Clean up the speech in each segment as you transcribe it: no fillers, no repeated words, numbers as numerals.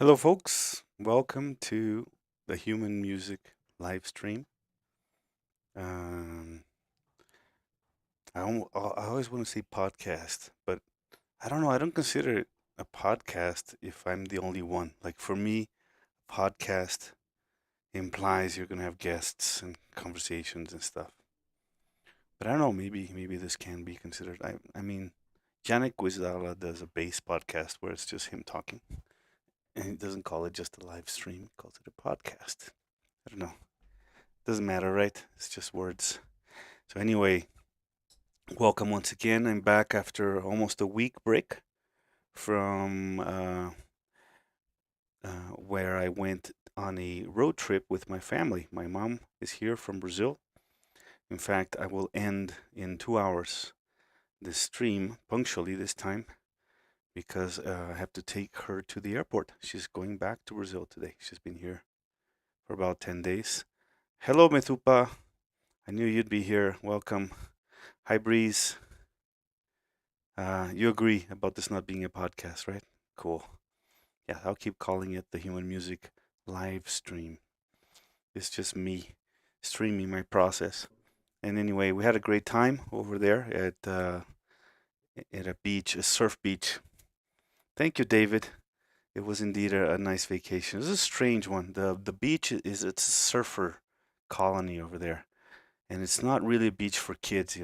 Hello, folks. Welcome to the Human Music live stream. Um, I always want to say podcast, but I don't know. I don't consider it a podcast if I'm the only one. Like for me, podcast implies you're gonna have guests and conversations and stuff. But I don't know. Maybe this can be considered. I mean, Yannick Guizdala does a bass podcast where it's just him talking, and he doesn't call it just a live stream. He calls it a podcast. I don't know. Doesn't matter, right? It's just words. So anyway, welcome once again. I'm back after almost a week break from where I went on a road trip with my family. My mom is here from Brazil. In fact, I will end in 2 hours this stream punctually this time because I have to take her to the airport. She's going back to Brazil today. She's been here for about 10 days. Hello, Metupa. I knew you'd be here. Welcome. Hi, Breeze. You agree about this not being a podcast, right? Cool. Yeah, I'll keep calling it the Human Music live stream. It's just me streaming my process. And anyway, we had a great time over there at a beach, a surf beach. Thank you, David. It was indeed a nice vacation. It was a strange one. The beach is it's a surfer colony over there, and it's not really a beach for kids.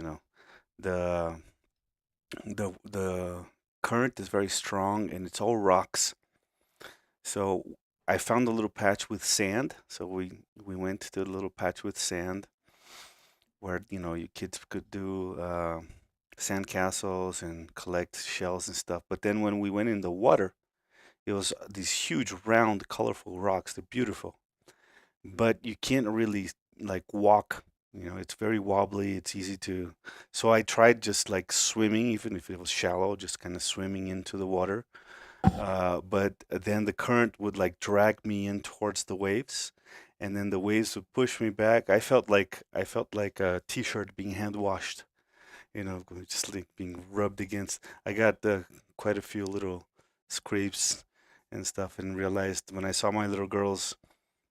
The the current is very strong, and it's all rocks. So I found a little patch with sand. So we went to a little patch with sand where you kids could do sand castles and collect shells and stuff. But then when we went in the water, it was these huge, round, colorful rocks. They're beautiful, but you can't really like walk. It's very wobbly. It's easy to. So I tried just like swimming, even if it was shallow, just kind of swimming into the water. But then the current would like drag me in towards the waves, and then the waves would push me back. I felt like a t-shirt being hand washed, just like being rubbed against. I got quite a few little scrapes and stuff, and realized when I saw my little girls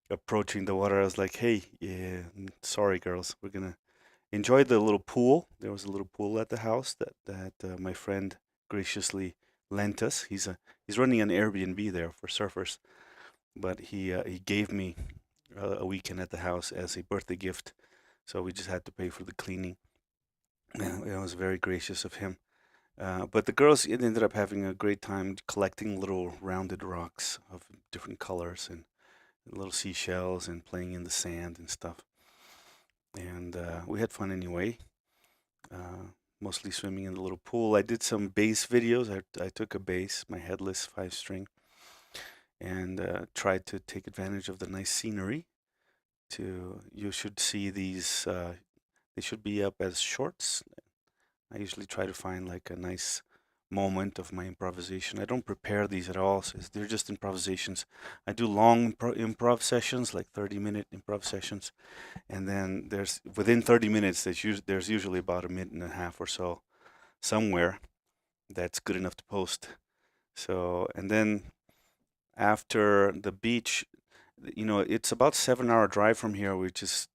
approaching the water, I was like, "Hey, yeah, sorry, girls, we're gonna enjoy the little pool." There was a little pool at the house that my friend graciously lent us. He's running an Airbnb there for surfers, but he gave me a weekend at the house as a birthday gift. So we just had to pay for the cleaning. It was very gracious of him. But the girls ended up having a great time collecting little rounded rocks of different colors and little seashells and playing in the sand and stuff. And we had fun anyway. Mostly swimming in the little pool. I did some bass videos. I took a bass, my headless 5 string, and tried to take advantage of the nice scenery. You should see these. They should be up as shorts. I usually try to find like a nice moment of my improvisation. I don't prepare these at all, so they're just improvisations. I do long improv sessions, like 30-minute improv sessions, and then there's within 30 minutes there's usually about a minute and a half or so somewhere that's good enough to post. So, and then after the beach, it's about 7 hour drive from here, which is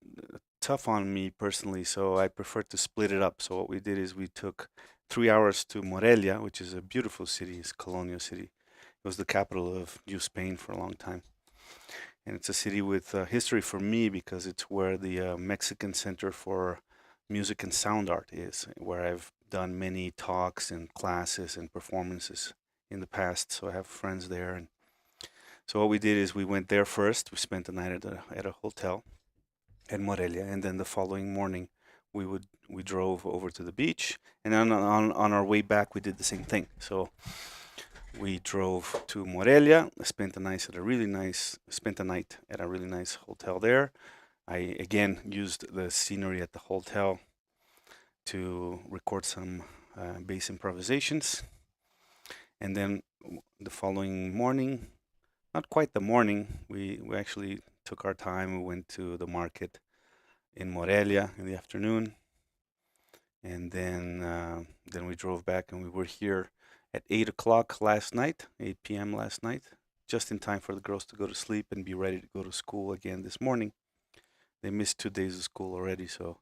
tough on me personally. So I prefer to split it up. So what we did is we took 3 hours to Morelia, which is a beautiful city, it's a colonial city. It was the capital of New Spain for a long time. And it's a city with history for me because it's where the Mexican Center for Music and Sound Art is, where I've done many talks and classes and performances in the past. So I have friends there. And so what we did is we went there first. We spent the night at a hotel in Morelia, and then the following morning we drove over to the beach, and on our way back we did the same thing. So we drove to Morelia, spent the night at a really nice hotel there. I again used the scenery at the hotel to record some bass improvisations, and then the following morning, not quite the morning, we actually took our time. We went to the market in Morelia in the afternoon, and then we drove back, and we were here at 8 o'clock last night, 8 p.m. last night, just in time for the girls to go to sleep and be ready to go to school again this morning. They missed 2 days of school already, so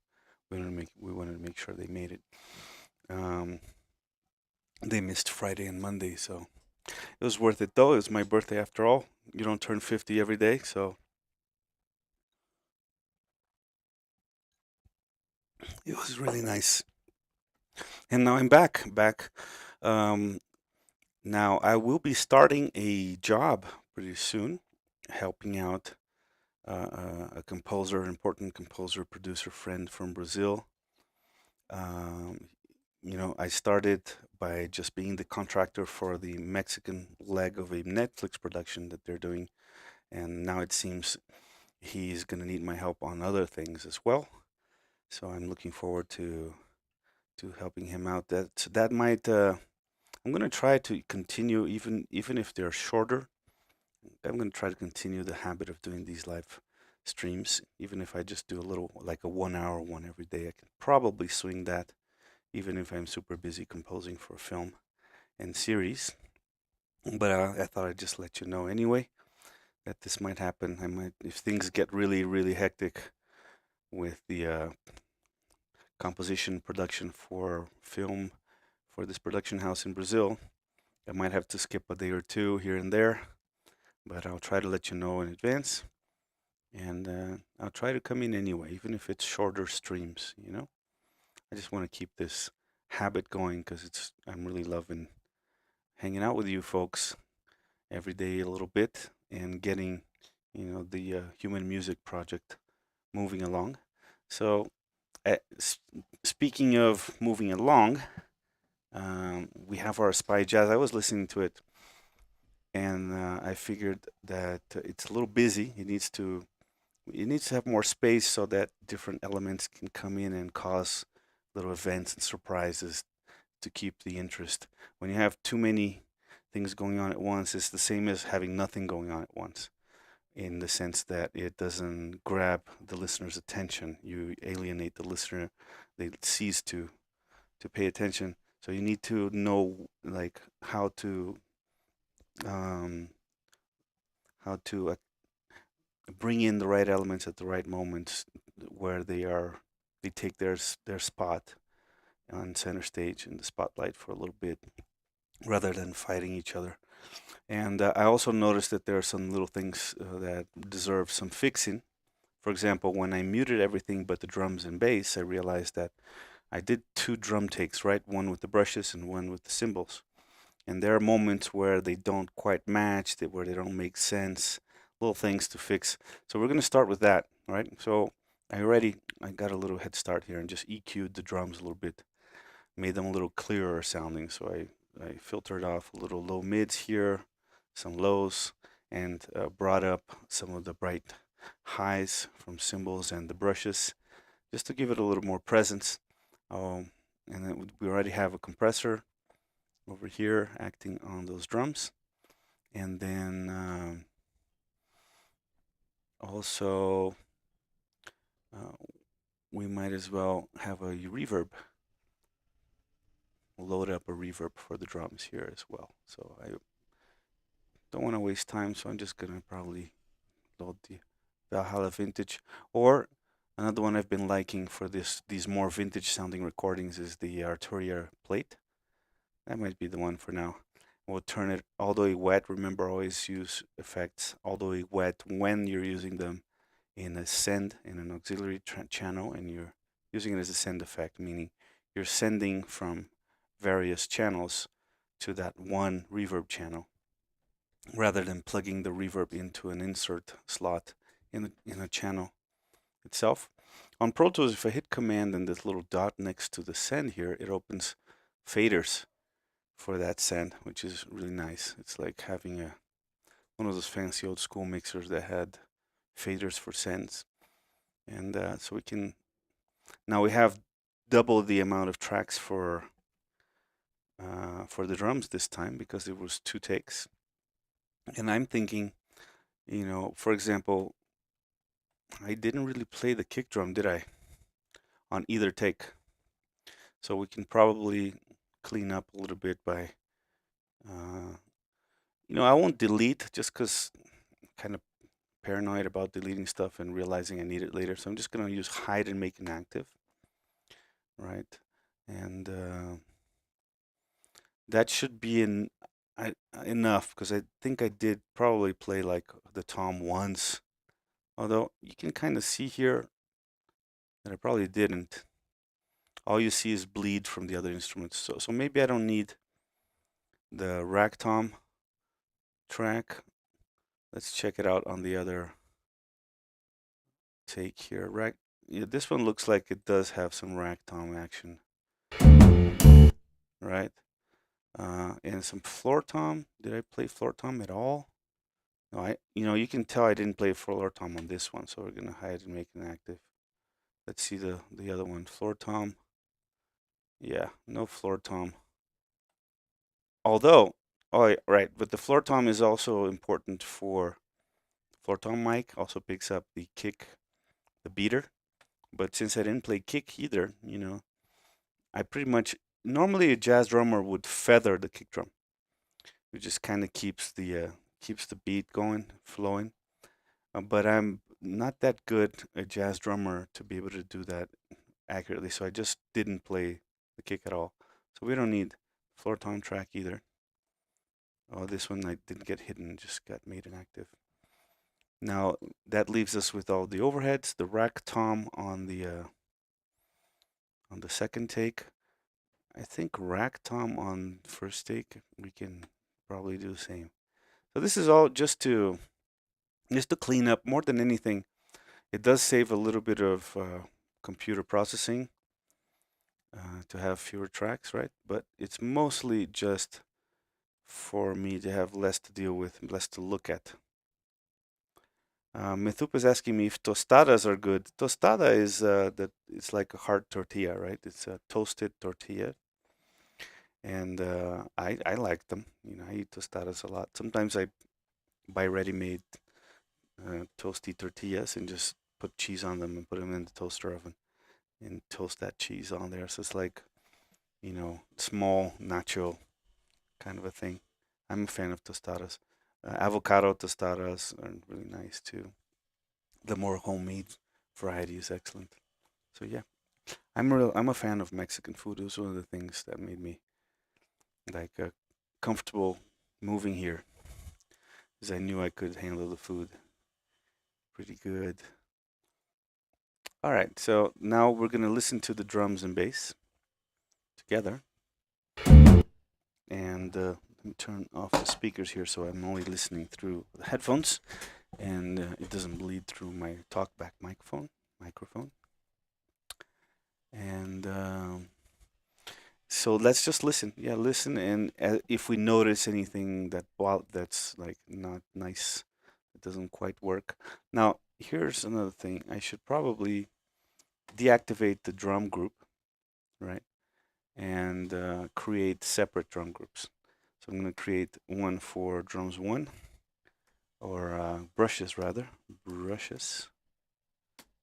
we wanted to make sure they made it. Um, they missed Friday and Monday, so it was worth it though. It was my birthday after all. You don't turn 50 every day, so it was really nice. And now I'm back. Um, Now I will be starting a job pretty soon, helping out a composer, important composer, producer friend from Brazil. Um, I started by just being the contractor for the Mexican leg of a Netflix production that they're doing, and now it seems he's going to need my help on other things as well. So I'm looking forward to helping him out. That might I'm going to try to continue even if they're shorter. I'm going to try to continue the habit of doing these live streams, even if I just do a little, like a 1 hour one every day. I can probably swing that, even if I'm super busy composing for film and series. But I thought I'd just let you know anyway that this might happen. I might, if things get really, really hectic with the composition production for film for this production house in Brazil, I might have to skip a day or two here and there. But I'll try to let you know in advance. And I'll try to come in anyway, even if it's shorter streams. I just want to keep this habit going because I'm really loving hanging out with you folks every day a little bit and getting, the Human Music Project moving along. So, uh, s- speaking of moving along, we have our Spy Jazz. I was listening to it and I figured that it's a little busy. It needs to have more space so that different elements can come in and cause little events and surprises to keep the interest. When you have too many things going on at once, it's the same as having nothing going on at once, in the sense that it doesn't grab the listener's attention. You alienate the listener; they cease to pay attention. So you need to know like um, how to bring in the right elements at the right moments where they take their spot on center stage in the spotlight for a little bit rather than fighting each other. And I also noticed that there are some little things that deserve some fixing. For example, when I muted everything but the drums and bass, I realized that I did two drum takes, right? One with the brushes and one with the cymbals. And there are moments where they don't quite match, where they don't make sense, little things to fix. So we're going to start with that, right? So I got a little head start here and just EQ'd the drums a little bit, made them a little clearer sounding. So I filtered off a little low mids here, some lows, and brought up some of the bright highs from cymbals and the brushes, just to give it a little more presence. Um, and then we already have a compressor over here acting on those drums. And then also uh, we might as well have a reverb. We'll load up a reverb for the drums here as well. So I don't want to waste time, so I'm just gonna probably load the Valhalla Vintage. Or another one I've been liking for these more vintage sounding recordings is the Arturia plate. That might be the one for now. We'll turn it all the way wet. Remember, always use effects all the way wet when you're using them in a send, in an auxiliary channel, and you're using it as a send effect, meaning you're sending from various channels to that one reverb channel rather than plugging the reverb into an insert slot in a channel itself. On Pro Tools, if I hit Command and this little dot next to the send here, it opens faders for that send, which is really nice. It's like having one of those fancy old school mixers that had faders for sends. And so now we have double the amount of tracks for the drums this time because it was 2 takes. And I'm thinking, for example, I didn't really play the kick drum, did I? On either take. So we can probably clean up a little bit by uh, I won't delete just because I'm kind of paranoid about deleting stuff and realizing I need it later. So I'm just going to use hide and make inactive, right? And that should be enough because I think I did probably play like the tom once. Although you can kind of see here that I probably didn't. All you see is bleed from the other instruments. So maybe I don't need the rack tom track. Let's check it out on the other take here. Yeah, this one looks like it does have some rack tom action, right? And some floor tom. Did I play floor tom at all? No, you can tell I didn't play floor tom on this one, so we're gonna hide and make it active. Let's see the other one, floor tom. Yeah, no floor tom. Although, oh yeah, right, but the floor tom is also important for floor tom mic. Also picks up the kick, the beater. But since I didn't play kick either, I pretty much normally a jazz drummer would feather the kick drum. It just kind of keeps the beat going, flowing. But I'm not that good a jazz drummer to be able to do that accurately, so I just didn't play the kick at all. So we don't need floor tom track either. Oh, this one I didn't get hidden, just got made inactive. Now that leaves us with all the overheads, the rack tom on the second take. I think rack tom on first take we can probably do the same. So this is all just to clean up more than anything. It does save a little bit of computer processing to have fewer tracks, right? But it's mostly just for me to have less to deal with, less to look at. Mithup is asking me if tostadas are good. Tostada is it's like a hard tortilla, right? It's a toasted tortilla, and I like them. I eat tostadas a lot. Sometimes I buy ready-made toasty tortillas and just put cheese on them and put them in the toaster oven and toast that cheese on there. So it's like, small nacho kind of a thing. I'm a fan of tostadas. Avocado tostadas are really nice too. The more homemade variety is excellent. So yeah, I'm a fan of Mexican food. It was one of the things that made me like comfortable moving here, because I knew I could handle the food pretty good. All right, so now we're gonna listen to the drums and bass together. And let me turn off the speakers here so I'm only listening through the headphones and it doesn't bleed through my talkback microphone. And so let's just listen. Yeah, listen. And if we notice anything that's like not nice, it doesn't quite work. Now, here's another thing. I should probably deactivate the drum group, right? And create separate drum groups. So I'm going to create one for drums 1, or brushes rather,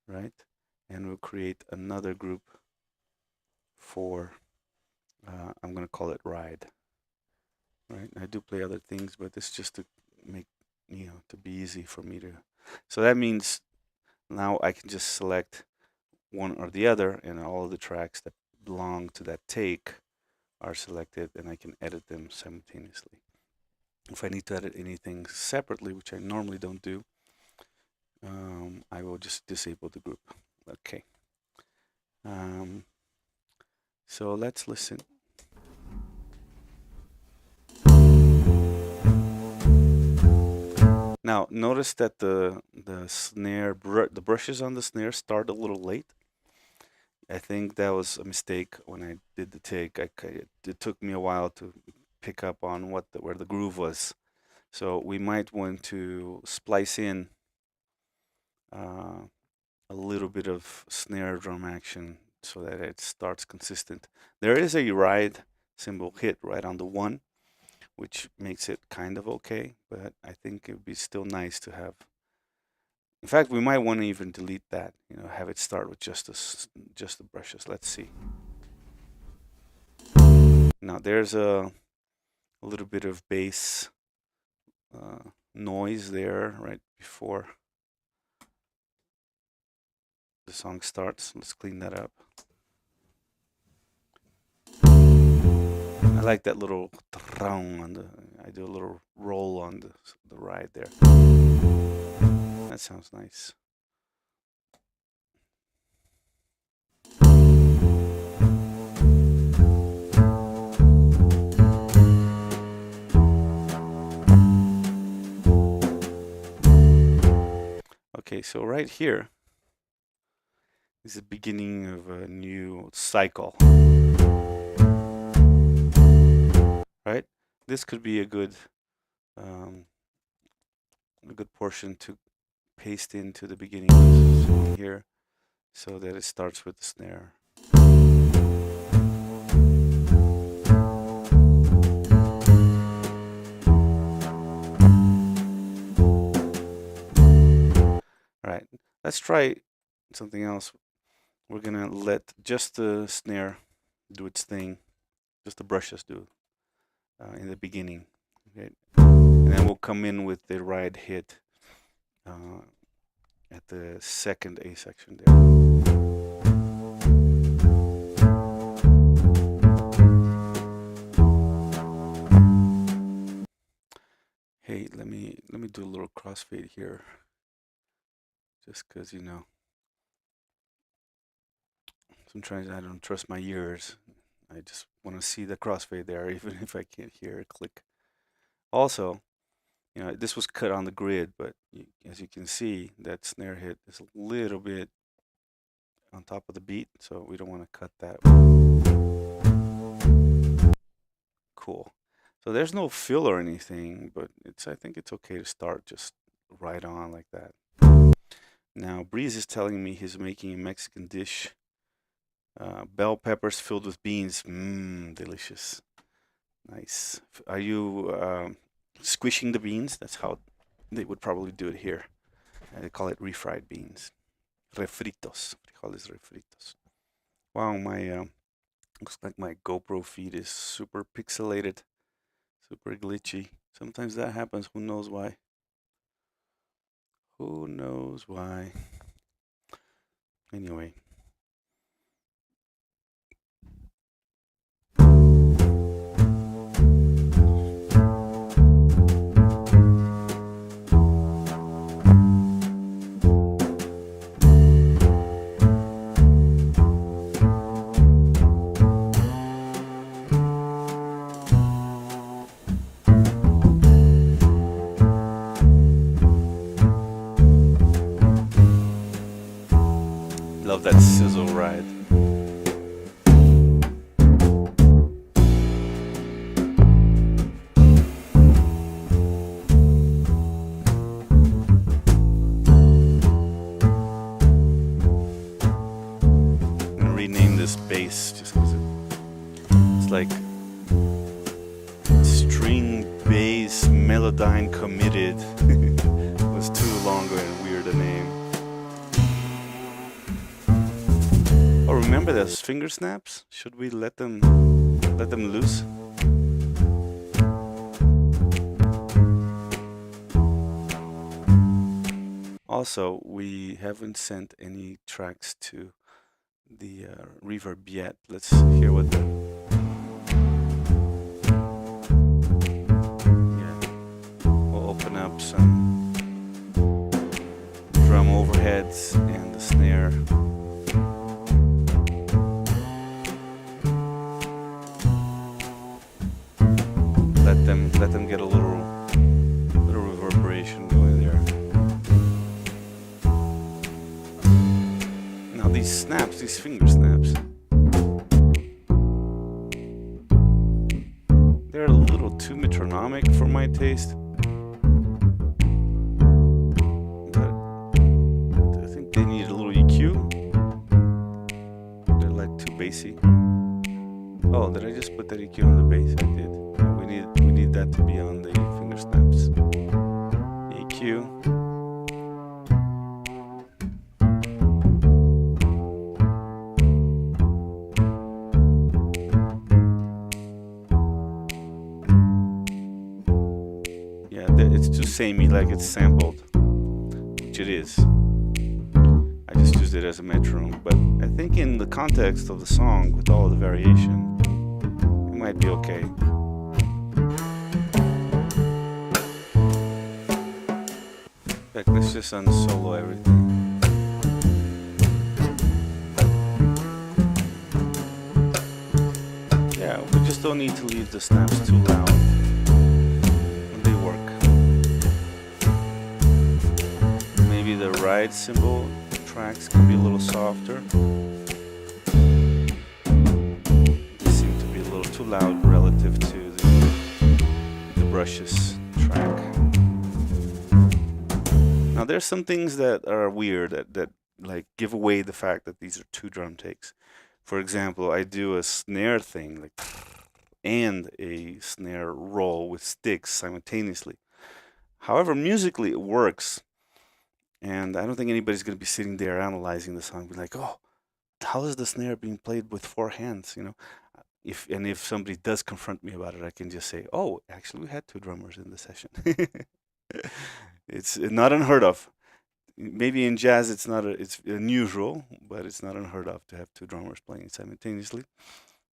right? And we'll create another group for, I'm going to call it ride, right? I do play other things, but it's just to make, to be easy for me to. So that means now I can just select one or the other, and all of the tracks that belong to that take are selected, and I can edit them simultaneously. If I need to edit anything separately, which I normally don't do, I will just disable the group. Okay. So let's listen. Now notice that the brushes on the snare start a little late. I think that was a mistake when I did the take. It took me a while to pick up on where the groove was. So we might want to splice in a little bit of snare drum action so that it starts consistent. There is a ride cymbal hit right on the 1, which makes it kind of okay, but I think it would be still nice to have. In fact, we might want to even delete that, have it start with just the brushes. Let's see. Now there's a little bit of bass noise there right before the song starts. Let's clean that up. I like that little on the. I do a little roll on the ride there. That sounds nice. Okay, so right here is the beginning of a new cycle. Right? This could be a good portion to paste into the beginning of this song here, so that it starts with the snare. All right, let's try something else. We're gonna let just the snare do its thing, just the brushes do in the beginning. Okay, and then we'll come in with the ride hit at the second A section there. Hey, let me do a little crossfade here, just because sometimes I don't trust my ears. I just want to see the crossfade there, even if I can't hear a click. Also, this was cut on the grid, but as you can see, that snare hit is a little bit on top of the beat, so we don't want to cut that. Cool. So there's no fill or anything, but I think it's okay to start just right on like that. Now, Breeze is telling me he's making a Mexican dish. Bell peppers filled with beans. Mmm, delicious. Nice. Are you squishing the beans? That's how they would probably do it here. They call it refried beans. Refritos. They call this refritos. Wow, my looks like my GoPro feed is super pixelated, super glitchy. Sometimes that happens. Who knows why? Who knows why? Anyway. Love that sizzle ride. I'm gonna rename this bass just because it's like string bass melodyne committed. It was too long and weird a name. Oh, remember those finger snaps? Should we let them loose? Also, we haven't sent any tracks to the reverb yet. Let's hear what the we'll open up some drum overheads and the snare. Let them get a little reverberation going there. Now these snaps, these finger snaps, they're a little too metronomic for my taste. But I think they need a little EQ. They're like too bassy. Oh, did I just put that EQ on the bass? I did. We need that to be on the finger snaps. EQ. Yeah, it's too samey, like it's sampled, which it is. I just used it as a metronome, but I think in the context of the song, with all the variation, it might be okay. In fact, let's just unsolo everything. Yeah, we just don't need to leave the snaps too loud when they work. Maybe the ride cymbal tracks can be a little softer. They seem to be a little too loud relative to the brushes track. Now there's some things that are weird that like give away the fact that these are 2 drum takes. For example, I do a snare thing like and a snare roll with sticks simultaneously. However, musically it works. And I don't think anybody's going to be sitting there analyzing the song, be like, "Oh, how is the snare being played with 4 hands?" You know, if somebody does confront me about it, I can just say, "Oh, actually, we had 2 drummers in the session." It's not unheard of. Maybe in jazz it's unusual, but it's not unheard of to have 2 drummers playing simultaneously.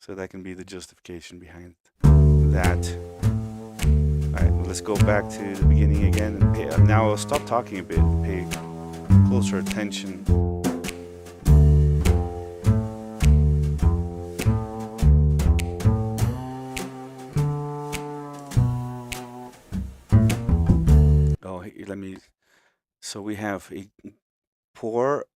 So that can be the justification behind that. All right, let's go back to the beginning again. And now I'll stop talking a bit and pay closer attention. Oh, let me. So we have a Porphyry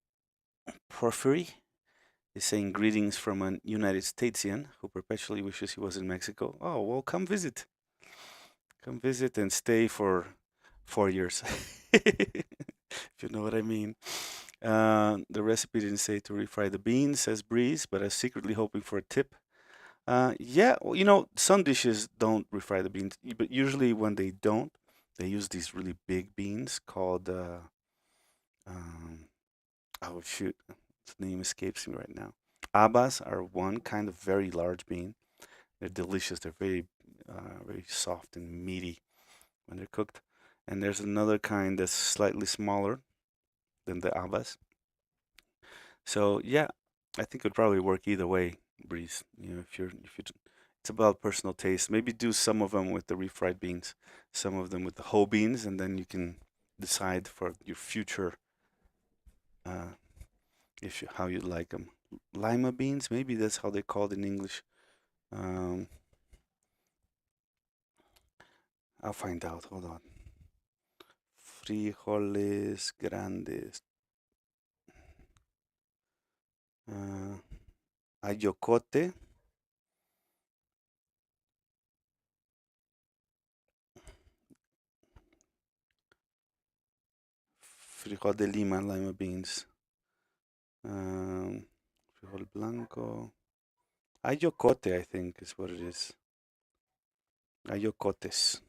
is saying greetings from a United Statesian who perpetually wishes he was in Mexico. Oh, well, come visit. Come visit and stay for 4 years. If you know what I mean. The recipe didn't say to refry the beans, says Breeze, but I was secretly hoping for a tip. Yeah, well, you know, some dishes don't refry the beans, but usually when they don't, they use these really big beans called, oh shoot, the name escapes me right now. Habas are one kind of very large bean. They're delicious. They're very soft and meaty when they're cooked. And there's another kind that's slightly smaller than the habas. So yeah, I think it would probably work either way, Breeze. You know, it's about personal taste. Maybe do some of them with the refried beans, some of them with the whole beans, and then you can decide for your future how you like them. Lima beans, maybe that's how they're called in English. I'll find out. Hold on. Frijoles grandes. Ayocote. Frijol de Lima, lima beans. Frijol blanco. Ayocote, I think, is what it is. Ayocotes.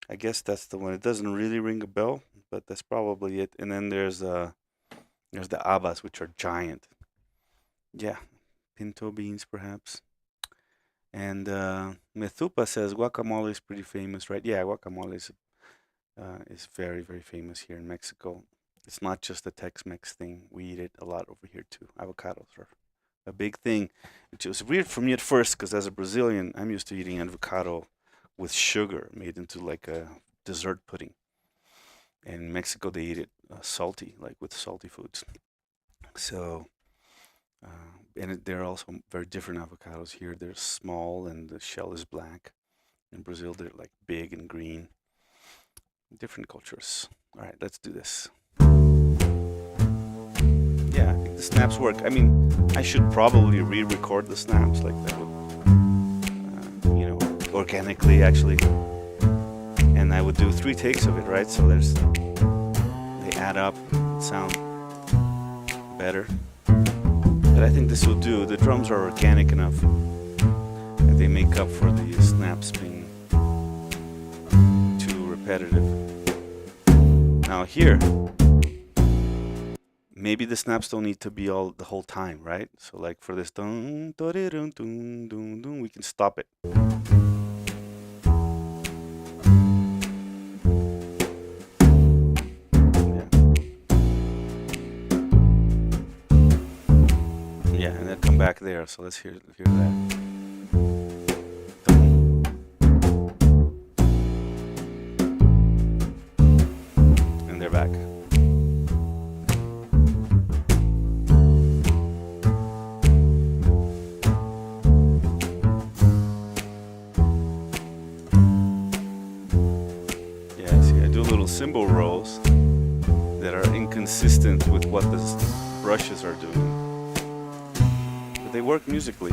I guess that's the one. It doesn't really ring a bell, but that's probably it. And then there's the habas, which are giant. Yeah, pinto beans, perhaps. And Methupa says guacamole is pretty famous, right? Yeah, guacamole is very, very famous here in Mexico. It's not just a Tex-Mex thing. We eat it a lot over here too. Avocados are a big thing, which was weird for me at first because as a Brazilian, I'm used to eating avocado with sugar made into like a dessert pudding. And in Mexico, they eat it salty, like with salty foods. So, they're also very different avocados here. They're small and the shell is black. In Brazil, they're like big and green. Different cultures. All right, let's do this. Yeah, I think the snaps work. I mean, I should probably re-record the snaps like that would, organically actually. And I would do 3 takes of it, right? So they add up, sound better. But I think this will do. The drums are organic enough that they make up for the snaps being too repetitive. Now here, maybe the snaps don't need to be all the whole time, right? So like for this, we can stop it. there, so let's hear that. Dun. And they're back. Yeah, see, I do little cymbal rolls that are inconsistent with what the brushes are doing. But they work musically.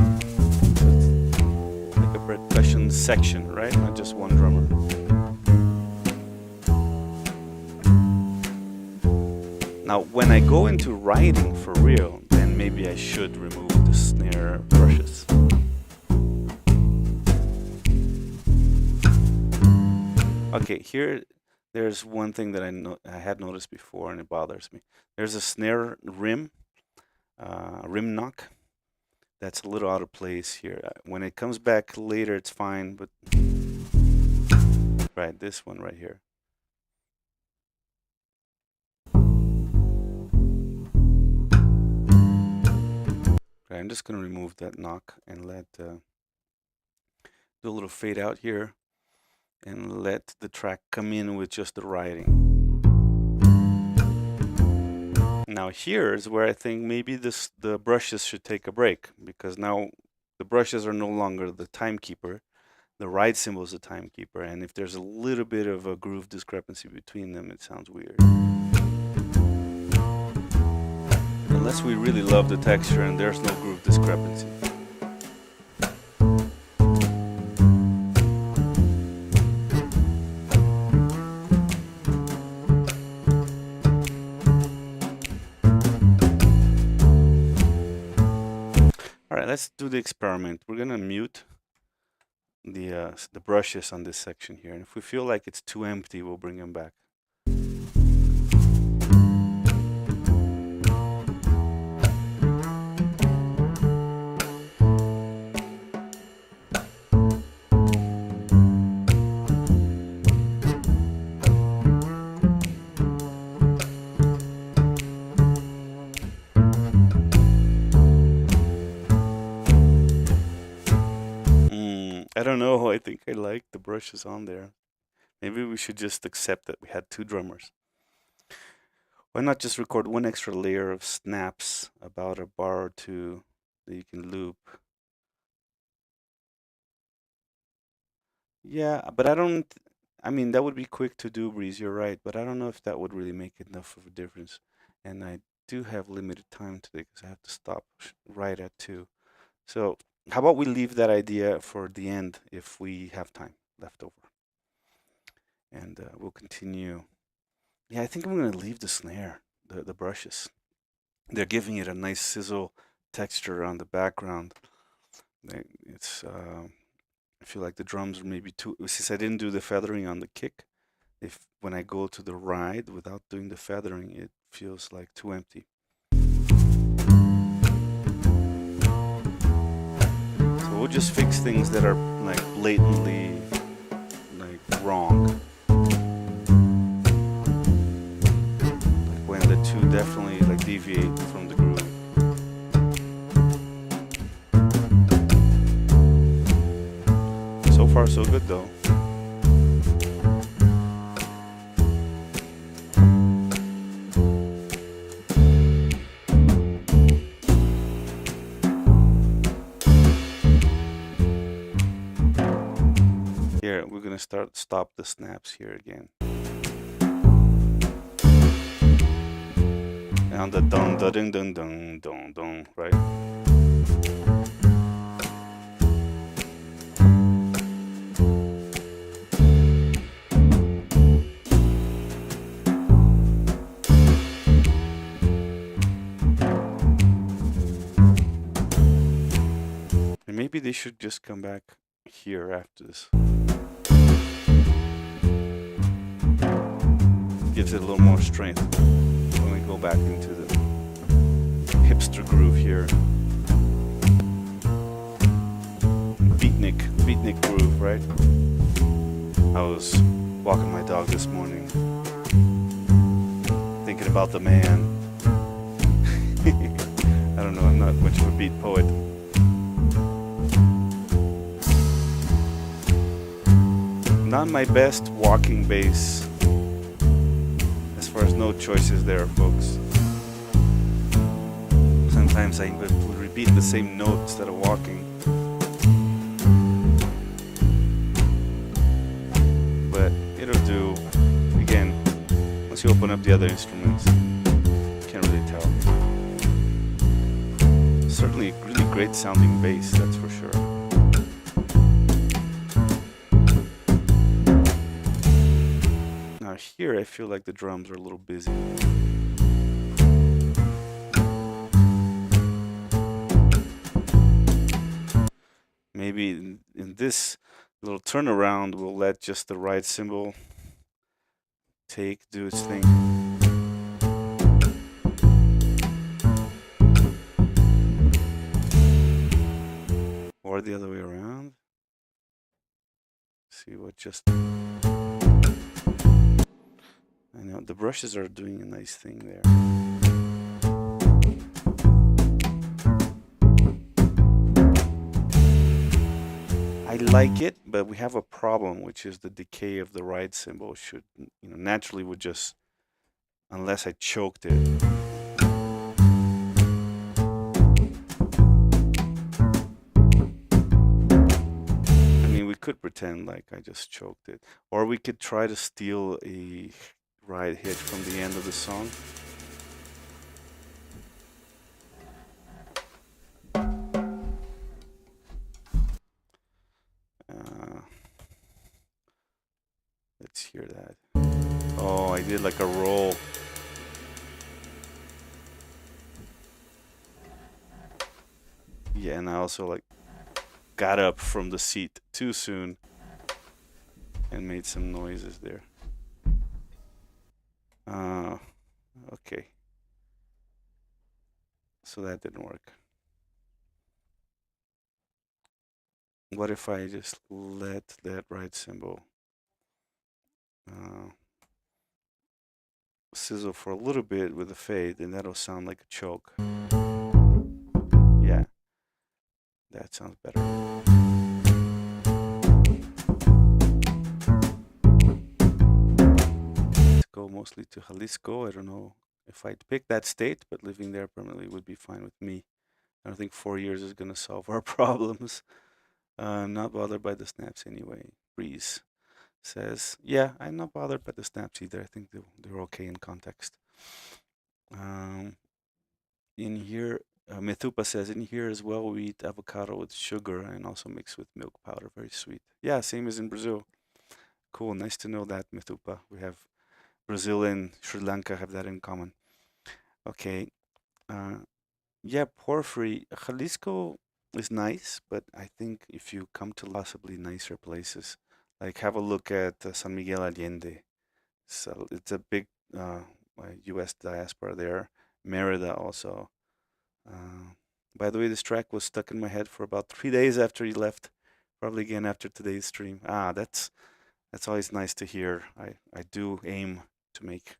Like a percussion section, right? Not just one drummer. Now, when I go into writing for real, then maybe I should remove the snare brushes. Okay, here there's one thing that I had noticed before, and it bothers me. There's a snare rim knock that's a little out of place here. When it comes back later, it's fine, but right, this one right here. Okay, I'm just gonna remove that knock and do a little fade out here, and let the track come in with just the writing. Now here is where I think maybe the brushes should take a break, because now the brushes are no longer the timekeeper. The right cymbal is the timekeeper, and if there's a little bit of a groove discrepancy between them, it sounds weird. Unless we really love the texture and there's no groove discrepancy. Let's do the experiment. We're gonna mute the brushes on this section here, and if we feel like it's too empty, we'll bring them back. I don't know, I think I like the brushes on there. Maybe we should just accept that we had two drummers. Why not just record one extra layer of snaps, about a bar or two, that you can loop? Yeah, but I mean, that would be quick to do, Breeze, you're right, but I don't know if that would really make enough of a difference. And I do have limited time today because I have to stop right at 2. So how about we leave that idea for the end if we have time left over, and we'll continue. Yeah, I think I'm going to leave the snare, the brushes. They're giving it a nice sizzle texture on the background. It's I feel like the drums are maybe too, since I didn't do the feathering on the kick, when I go to the ride without doing the feathering, it feels like too empty. We'll just fix things that are like blatantly like wrong. Like when the two definitely like deviate from the groove. So far so good though. Here, we're gonna stop the snaps here again. And the dun dun dun dun dun dun dun, right? And maybe they should just come back here after this. Gives it a little more strength when we go back into the hipster groove here. Beatnik groove, right? I was walking my dog this morning, thinking about the man. I don't know, I'm not much of a beat poet. Not my best walking bass, as far as no choices there, folks. Sometimes I would repeat the same note instead of walking. But it'll do. Again, once you open up the other instruments, you can't really tell. Certainly a really great sounding bass, that's for sure. Now here I feel like the drums are a little busy. Maybe in this little turnaround, we'll let just the right cymbal do its thing. Or the other way around. See what just... I know the brushes are doing a nice thing there. I like it, but we have a problem, which is the decay of the right cymbal should, naturally would just, unless I choked it. I mean, we could pretend like I just choked it, or we could try to steal a right hit from the end of the song. Let's hear that. Oh, I did like a roll. Yeah, and I also like got up from the seat too soon and made some noises there. Okay. So that didn't work. What if I just let that right cymbal sizzle for a little bit with a fade, and that'll sound like a choke. Yeah, that sounds better. To go mostly to Jalisco. I don't know if I'd pick that state, but living there permanently would be fine with me. I don't think 4 years is going to solve our problems. I'm not bothered by the snaps anyway. Breeze says, yeah, I'm not bothered by the snaps either. I think they're okay in context. In here, Mithupa says, in here as well, we eat avocado with sugar and also mix with milk powder. Very sweet. Yeah, same as in Brazil. Cool. Nice to know that, Mithupa. We have Brazil and Sri Lanka have that in common. Okay. Yeah, Porphyry. Jalisco is nice, but I think if you come to possibly nicer places, like have a look at San Miguel Allende. So it's a big U.S. diaspora there. Merida also. By the way, this track was stuck in my head for about 3 days after you left. Probably again after today's stream. That's always nice to hear. I do aim to make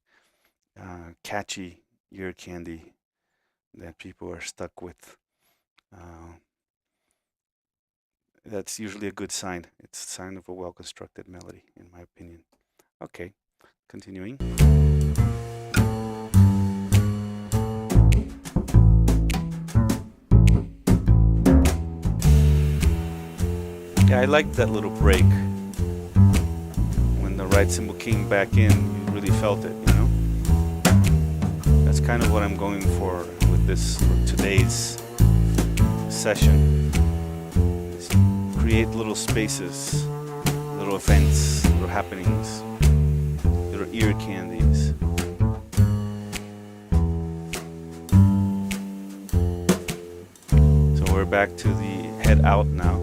catchy ear candy that people are stuck with. That's usually a good sign. It's a sign of a well-constructed melody, in my opinion. Okay, continuing. Yeah, I liked that little break. When the right cymbal came back in, you really felt it, That's kind of what I'm going for with today's session. Create little spaces, little events, little happenings, little ear candies. So we're back to the head out now.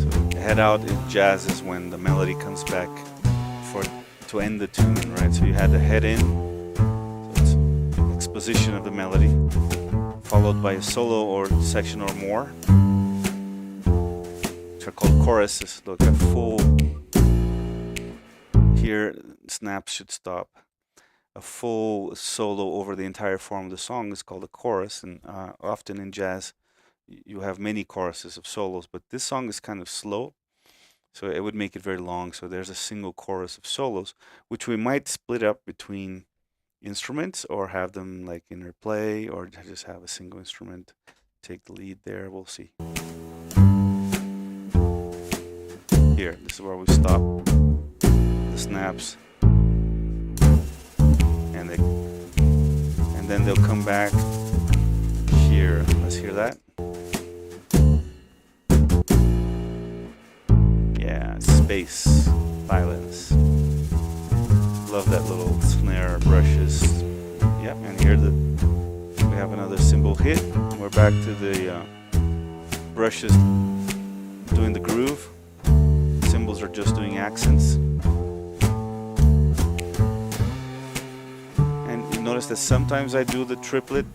So head out in jazz is when the melody comes back to end the tune, right? So you had the head in, so it's exposition of the melody, followed by a solo or section or more, which are called choruses. Look, a full, here snaps should stop. A full solo over the entire form of the song is called a chorus, and often in jazz you have many choruses of solos, but this song is kind of slow, So it would make it very long. So there's a single chorus of solos, which we might split up between instruments or have them like interplay or just have a single instrument take the lead there. We'll see. Here, this is where we stop the snaps, and then they'll come back here. Let's hear that. Yeah, space, silence. Love that little snare brushes. Yeah, and here we have another cymbal hit. We're back to the brushes doing the groove. Cymbals are just doing accents. And you notice that sometimes I do the triplet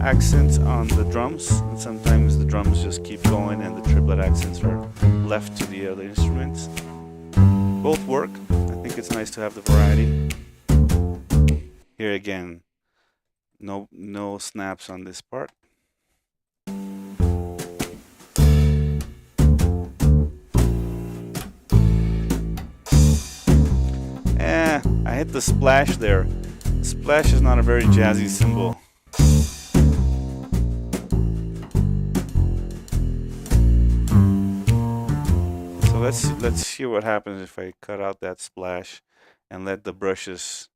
accents on the drums, and sometimes the drums just keep going and the triplet accents are left to the other instruments. Both work. I think it's nice to have the variety. Here again, no snaps on this part. I hit the splash there. Splash is not a very jazzy cymbal. So let's see what happens if I cut out that splash and let the brushes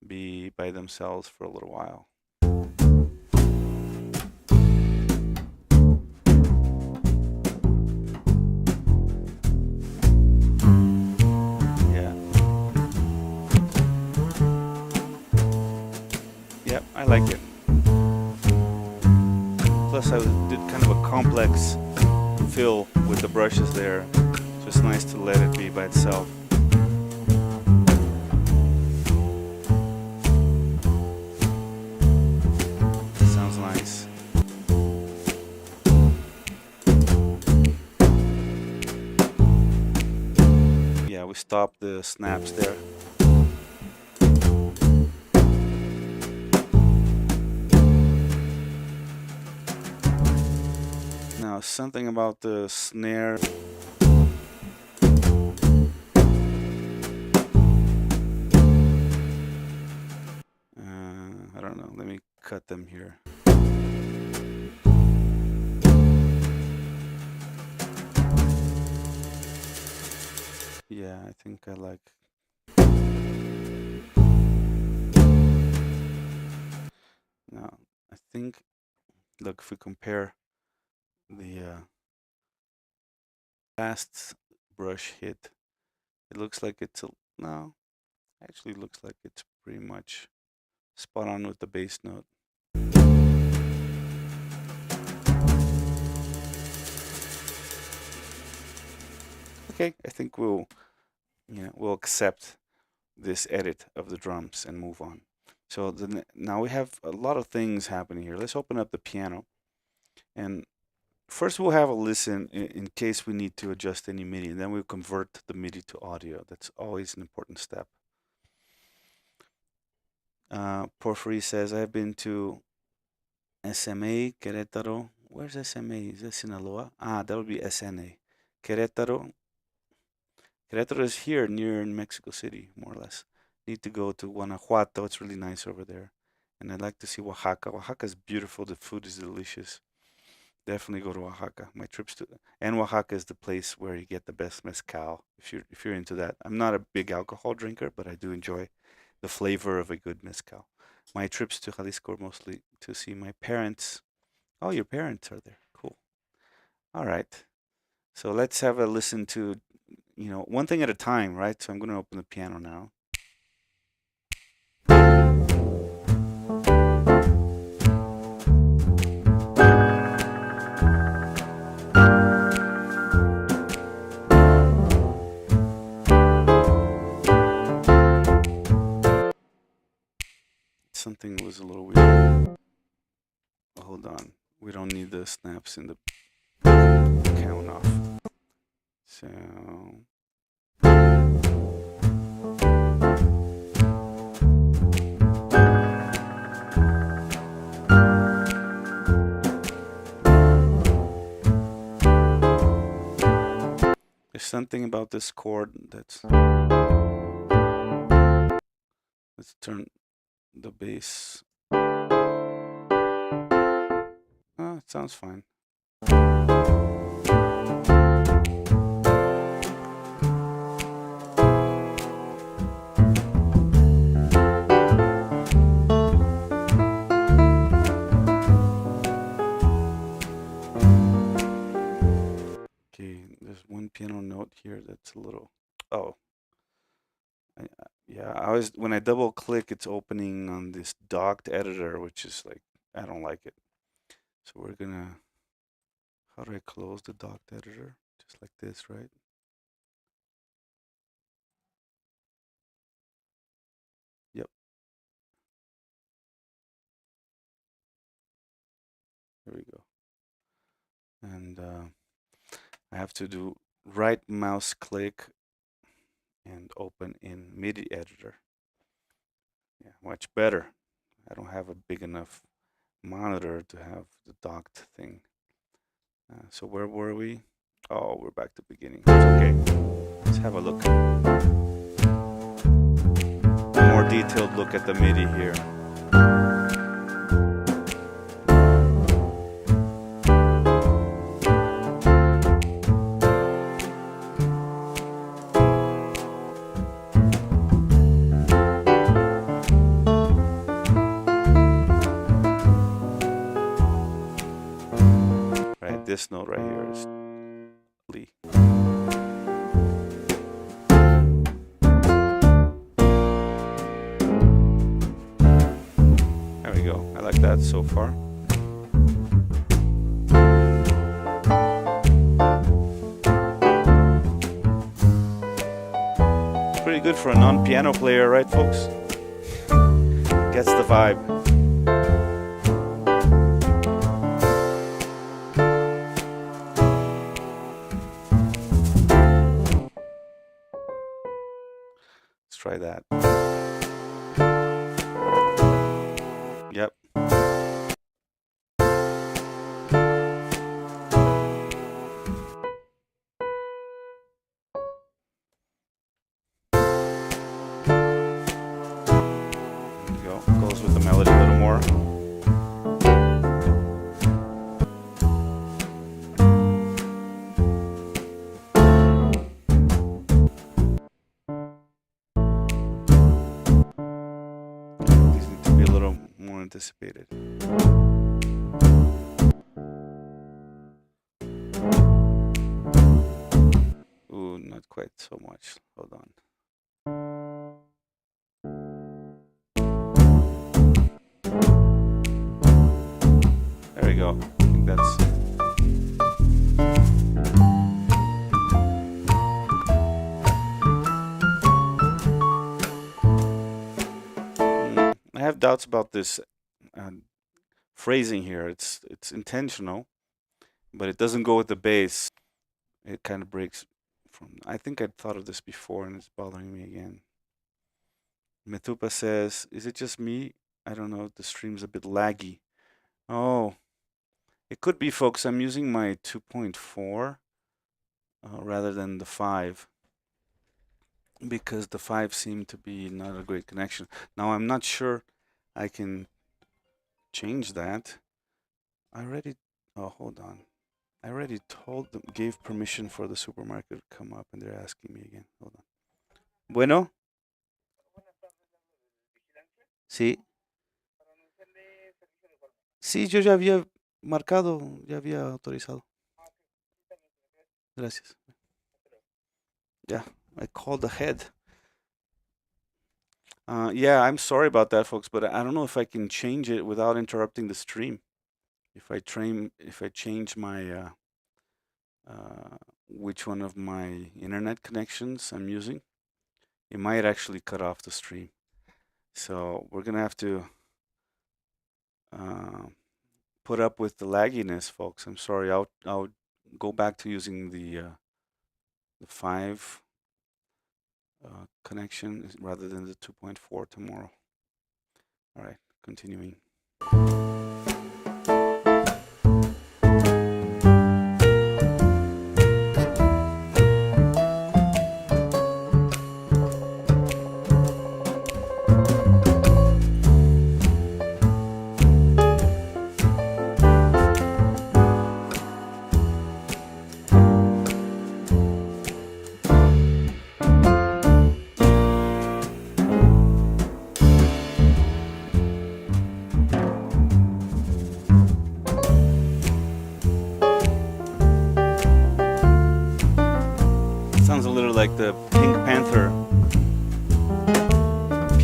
be by themselves for a little while. Yep, I like it. Plus I did kind of a complex fill with the brushes there. Just nice to let it be by itself. Sounds nice. Yeah, we stopped the snaps there. Now, something about the snare. I don't know. Let me cut them here. Yeah, I think I like. Now, I think, look, if we compare the last brush hit, it looks like it's no, actually looks like it's pretty much spot on with the bass note. Okay, I think we'll accept this edit of the drums and move on. So now we have a lot of things happening here. Let's open up the piano, and first we'll have a listen in case we need to adjust any MIDI, and then we'll convert the MIDI to audio. That's always an important step. Porphyry says, I've been to SMA, Querétaro. Where's SMA? Is that Sinaloa? That would be SNA. Querétaro. Querétaro is here near Mexico City, more or less. Need to go to Guanajuato. It's really nice over there. And I'd like to see Oaxaca. Oaxaca is beautiful. The food is delicious. Definitely go to Oaxaca. My trips to Oaxaca is the place where you get the best mezcal. If you're into that, I'm not a big alcohol drinker, but I do enjoy the flavor of a good mezcal. My trips to Jalisco are mostly to see my parents. Oh, your parents are there. Cool. All right. So let's have a listen to, one thing at a time, right? So I'm going to open the piano now. Something was a little weird. Hold on. We don't need the snaps in the count off. So there's something about this chord that's... Let's turn the bass. Oh, it sounds fine. There's one piano note here that's a little... Oh. Yeah, when I double click, it's opening on this docked editor, which is like, I don't like it. So we're gonna... How do I close the docked editor? Just like this, right? Yep. There we go. And I have to do right mouse click and open in MIDI editor. Yeah, much better. I don't have a big enough monitor to have the docked thing. So where were we? Oh, we're back to beginning. It's okay. Let's have a look. A more detailed look at the MIDI here. This note right here is Lee. There we go. I like that so far. Pretty good for a non-piano player, right, folks? Gets the vibe. Try that. Yep. There we go. Goes with the melody a little more. Anticipated. Ooh, not quite so much. Hold on. There we go. I think that's... I have doubts about this phrasing here. It's intentional, but it doesn't go with the bass. It kind of breaks from... I think I'd thought of this before and it's bothering me again. Metupa says, is it just me? I don't know, the stream's a bit laggy. Oh, it could be, folks. I'm using my 2.4 rather than the 5 because the 5 seemed to be not a great connection. Now, I'm not sure I can change that. I already... Oh, hold on. I already told them, gave permission for the supermarket to come up, and they're asking me again. Hold on. Bueno. Sí. Sí, yo ya había marcado, ya había autorizado. Gracias. Yeah, I called ahead. Yeah, I'm sorry about that, folks, but I don't know if I can change it without interrupting the stream. If I change my which one of my internet connections I'm using, it might actually cut off the stream. So we're gonna have to put up with the lagginess, folks. I'm sorry. I'll go back to using the 5 connection rather than the 2.4 tomorrow. All right, continuing.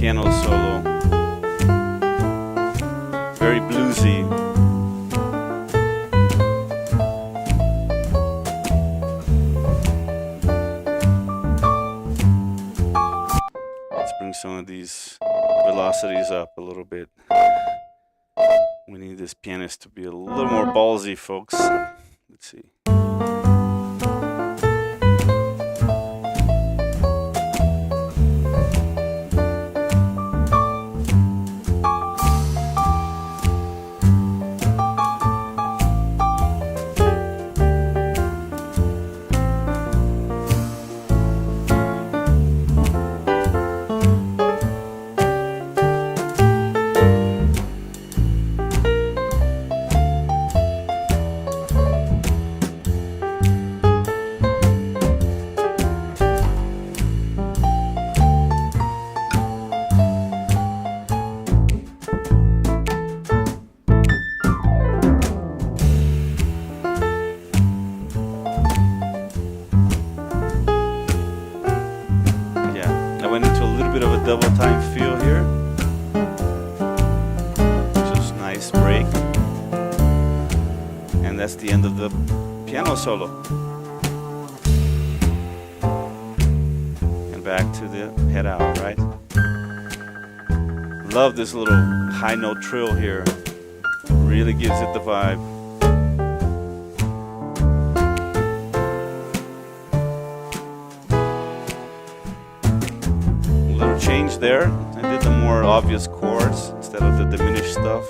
piano solo. Very bluesy. Let's bring some of these velocities up a little bit. We need this pianist to be a little more ballsy, folks. Let's see. Double time feel here. Just nice break. And that's the end of the piano solo. And back to the head out, right? Love this little high note trill here. Really gives it the vibe. Change there. I did the more obvious chords instead of the diminished stuff.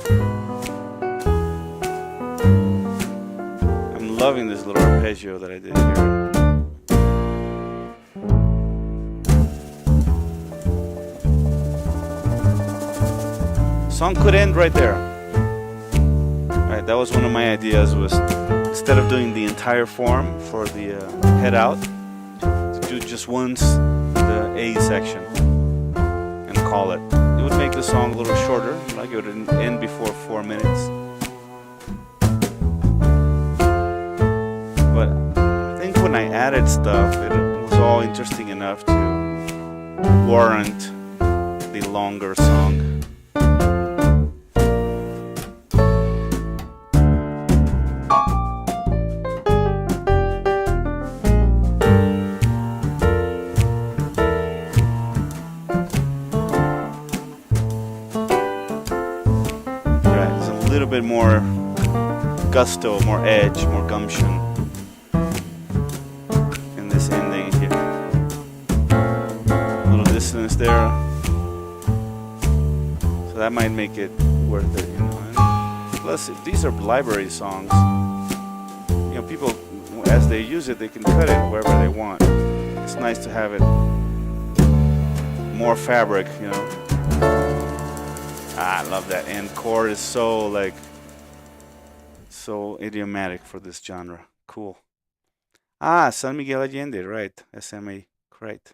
I'm loving this little arpeggio that I did here. Song could end right there. Alright, that was one of my ideas, was instead of doing the entire form for the head out, to do just once the A section. Call it. It would make the song a little shorter, like it would end before 4 minutes. But I think when I added stuff, it was all interesting enough to warrant the longer song. A little bit more gusto, more edge, more gumption in this ending here. A little dissonance there, so that might make it worth it, you know. And plus, if these are library songs, you know, people as they use it, they can cut it wherever they want. It's nice to have it more fabric, you know. I love that end chord. Is so idiomatic for this genre. Cool. San Miguel Allende, right? SMA, right.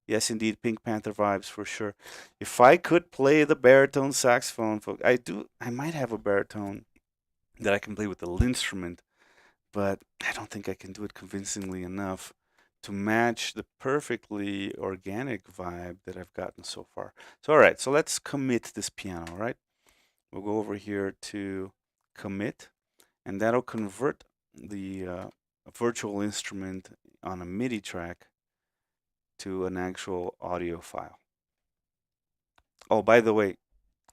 Yes, indeed, Pink Panther vibes for sure. If I could play the baritone saxophone, I might have a baritone that I can play with the instrument, but I don't think I can do it convincingly enough to match the perfectly organic vibe that I've gotten so far. So, all right, so let's commit this piano, right? We'll go over here to commit, and that'll convert the virtual instrument on a MIDI track to an actual audio file. Oh, by the way,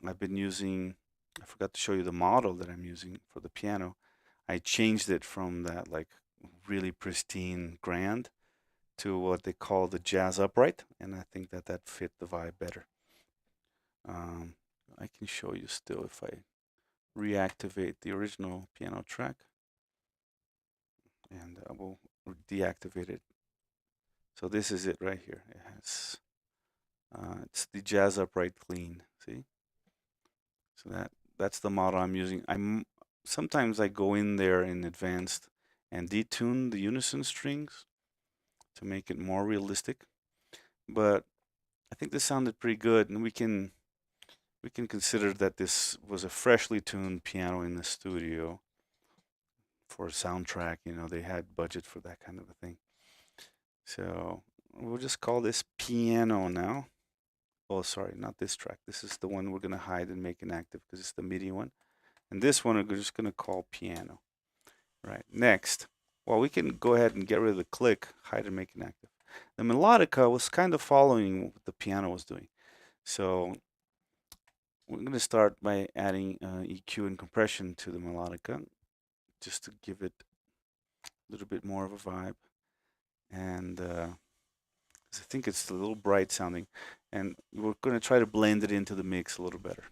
I forgot to show you the model that I'm using for the piano. I changed it from that like really pristine grand to what they call the jazz upright, and I think that fit the vibe better. I can show you still if I reactivate the original piano track, and I will deactivate it. So this is it right here. It has it's the jazz upright clean. See, so that's the model I'm using. Sometimes I go in there in advanced and detune the unison strings to make it more realistic, but I think this sounded pretty good, and we can consider that this was a freshly tuned piano in the studio for a soundtrack. You know, they had budget for that kind of a thing. So we'll just call this piano now. Oh, sorry, not this track. This is the one we're gonna hide and make inactive because it's the MIDI one. And this one we're just gonna call piano. Right. Next, well, we can go ahead and get rid of the click, hide and make inactive. The melodica was kind of following what the piano was doing. So we're going to start by adding EQ and compression to the melodica just to give it a little bit more of a vibe. And I think it's a little bright sounding. And we're going to try to blend it into the mix a little better.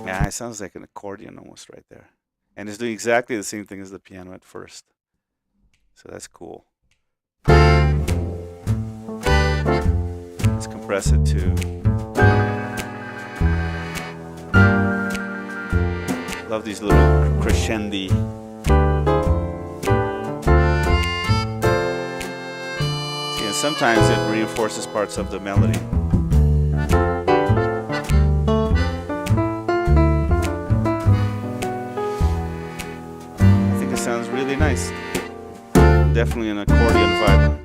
Yeah, it sounds like an accordion almost right there. And it's doing exactly the same thing as the piano at first. So that's cool. Let's compress it too. Love these little crescendi. See, and sometimes it reinforces parts of the melody. I think it sounds really nice. Definitely an accordion vibe.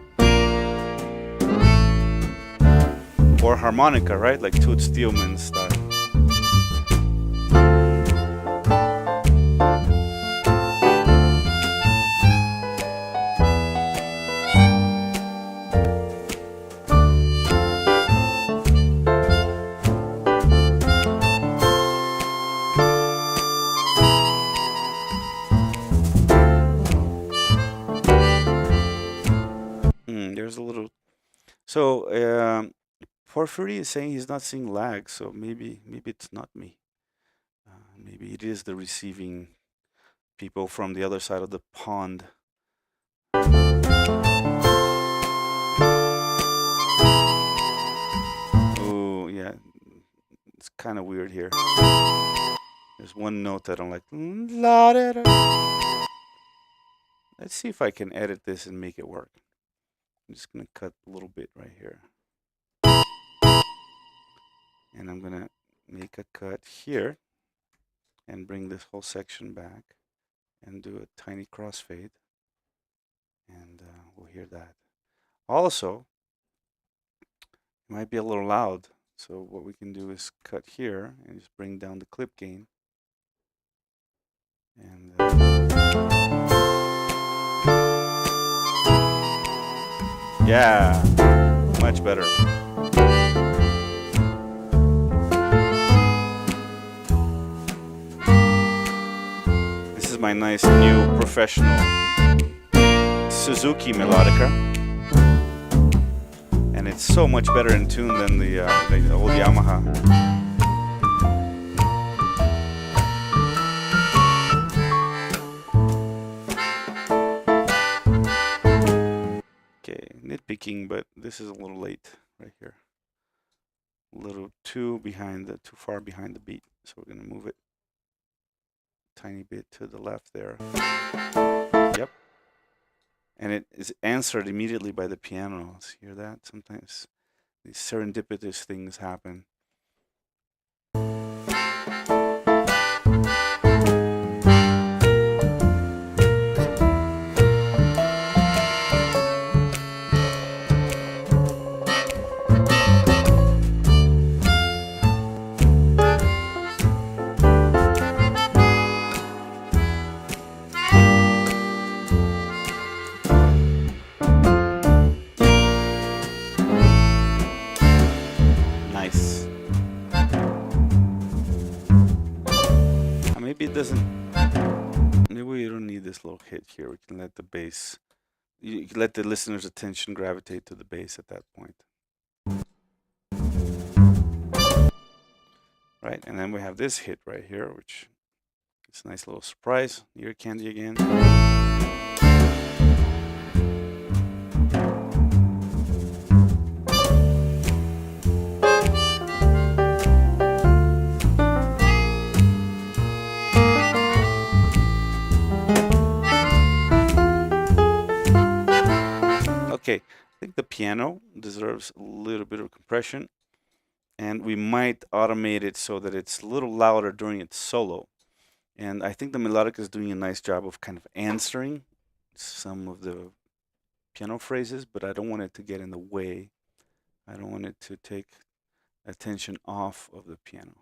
Or harmonica, right? Like Toots Thielemans style. There's a little. So Porphyry is saying he's not seeing lag, so maybe it's not me. Maybe it is the receiving people from the other side of the pond. Oh yeah, it's kind of weird here. There's one note that I'm like. Let's see if I can edit this and make it work. I'm just gonna cut a little bit right here. And I'm gonna make a cut here and bring this whole section back and do a tiny crossfade. And we'll hear that. Also, it might be a little loud. So what we can do is cut here and just bring down the clip gain. And yeah, much better. This is my nice new professional Suzuki melodica, and it's so much better in tune than the old Yamaha. Okay, nitpicking, but this is a little late right here. A little too far behind the beat, so we're gonna move it a tiny bit to the left there. Yep. And it is answered immediately by the piano. Let's hear that. Sometimes these serendipitous things happen. Maybe it doesn't. Maybe we don't need this little hit here. We can let the bass. You can let the listener's attention gravitate to the bass at that point. Right, and then we have this hit right here, which is a nice little surprise. Ear candy again. Okay, I think the piano deserves a little bit of compression, and we might automate it so that it's a little louder during its solo. And I think the melodic is doing a nice job of kind of answering some of the piano phrases, but I don't want it to get in the way. I don't want it to take attention off of the piano.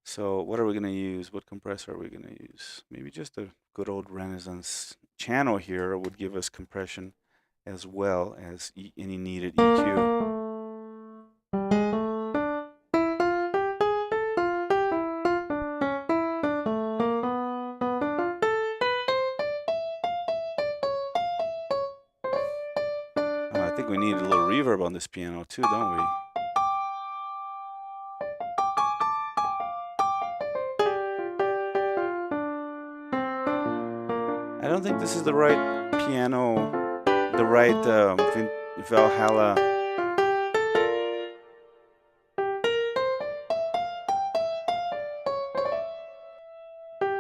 So what are we going to use? What compressor are we going to use? Maybe just a good old Renaissance channel here would give us compression as well as any needed EQ. I think we need a little reverb on this piano too, don't we? I don't think this is the right piano, the right Valhalla.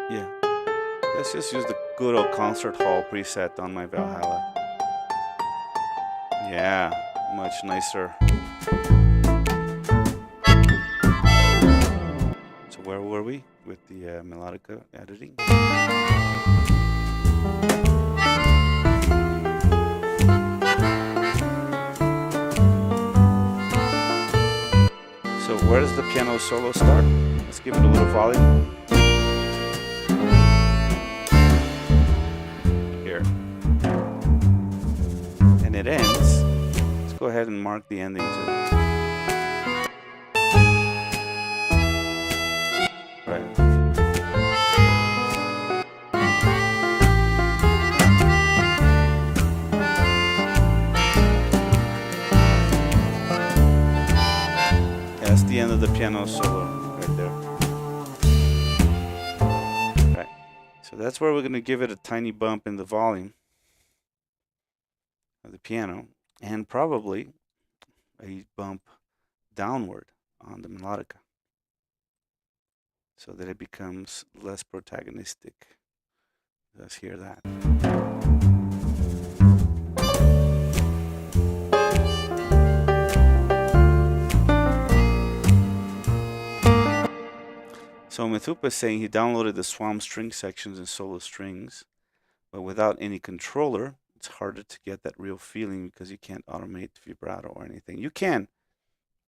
Yeah, let's just use the good old concert hall preset on my Valhalla. Yeah, much nicer. So where were we with the melodica editing? So where does the piano solo start? Let's give it a little volume. Here. And it ends. Let's go ahead and mark the ending too. Right. That's the end of the piano solo right there. Right. So that's where we're going to give it a tiny bump in the volume of the piano, and probably a bump downward on the melodica so that it becomes less protagonistic. Let's hear that. So Mithupa is saying he downloaded the Swam string sections and solo strings, but without any controller, it's harder to get that real feeling because you can't automate vibrato or anything. You can.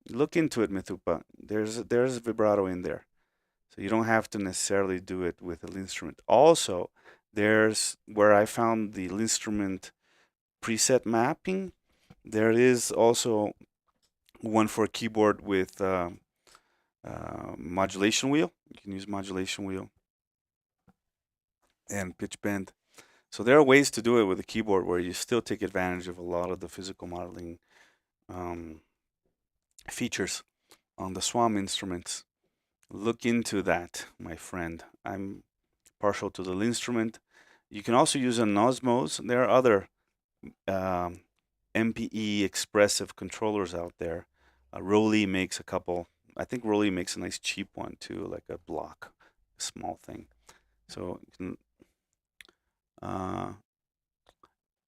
Look into it, Mithupa. There's a vibrato in there. So you don't have to necessarily do it with an instrument. Also, there's where I found the instrument preset mapping. There is also one for a keyboard with modulation wheel. You can use modulation wheel and pitch bend. So there are ways to do it with a keyboard where you still take advantage of a lot of the physical modeling features on the Swam instruments. Look into that, my friend. I'm partial to the instrument. You can also use an Osmos. There are other MPE expressive controllers out there. Roly makes a couple. I think Roly makes a nice cheap one too, like a block, a small thing. So you can,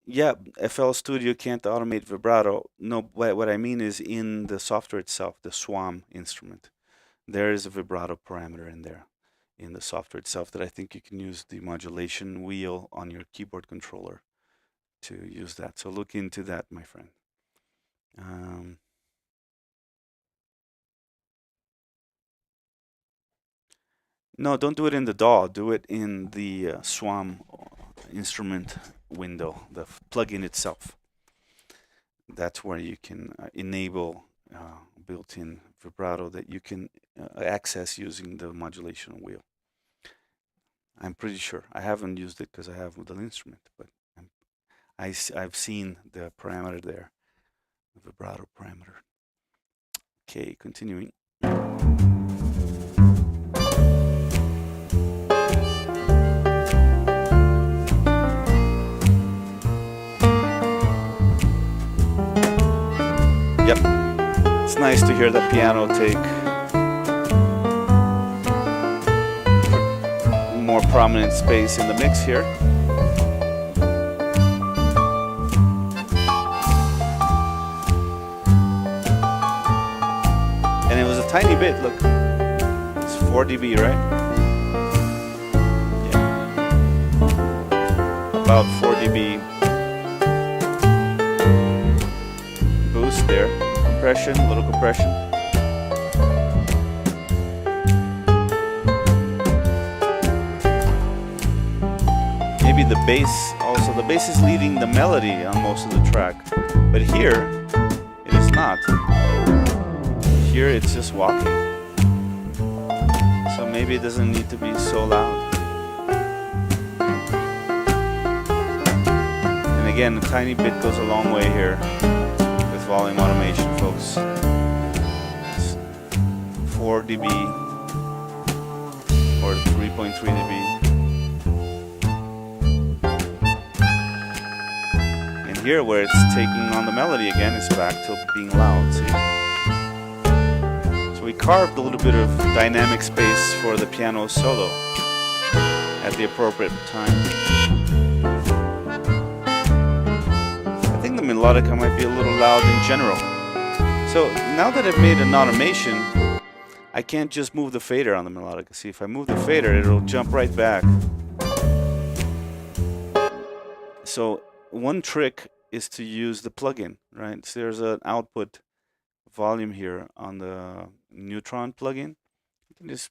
yeah, FL Studio can't automate vibrato. No, what I mean is in the software itself, the Swam instrument, there is a vibrato parameter in there, in the software itself, that I think you can use the modulation wheel on your keyboard controller to use that. So look into that, my friend. No, don't do it in the DAW. Do it in the Swam instrument window, the plugin itself. That's where you can enable built-in vibrato that you can access using the modulation wheel. I'm pretty sure. I haven't used it because I have the instrument, but I've seen the parameter there, the vibrato parameter. Okay, continuing. Yep, it's nice to hear that piano take more prominent space in the mix here. And it was a tiny bit, look. It's 4 dB, right? Yeah. About 4 dB. there. Compression, a little compression. Maybe the bass also. The bass is leading the melody on most of the track, but here it is not. Here it's just walking. So maybe it doesn't need to be so loud. And again, a tiny bit goes a long way here with volume automation, folks. It's 4 dB or 3.3 dB. And here, where it's taking on the melody again, it's back to being loud. See? So we carved a little bit of dynamic space for the piano solo at the appropriate time. I think the melodica might be a little loud in general. So now that I've made an automation, I can't just move the fader on the melodica. See, if I move the fader, it'll jump right back. So one trick is to use the plugin, right? So there's an output volume here on the Neutron plugin. You can just,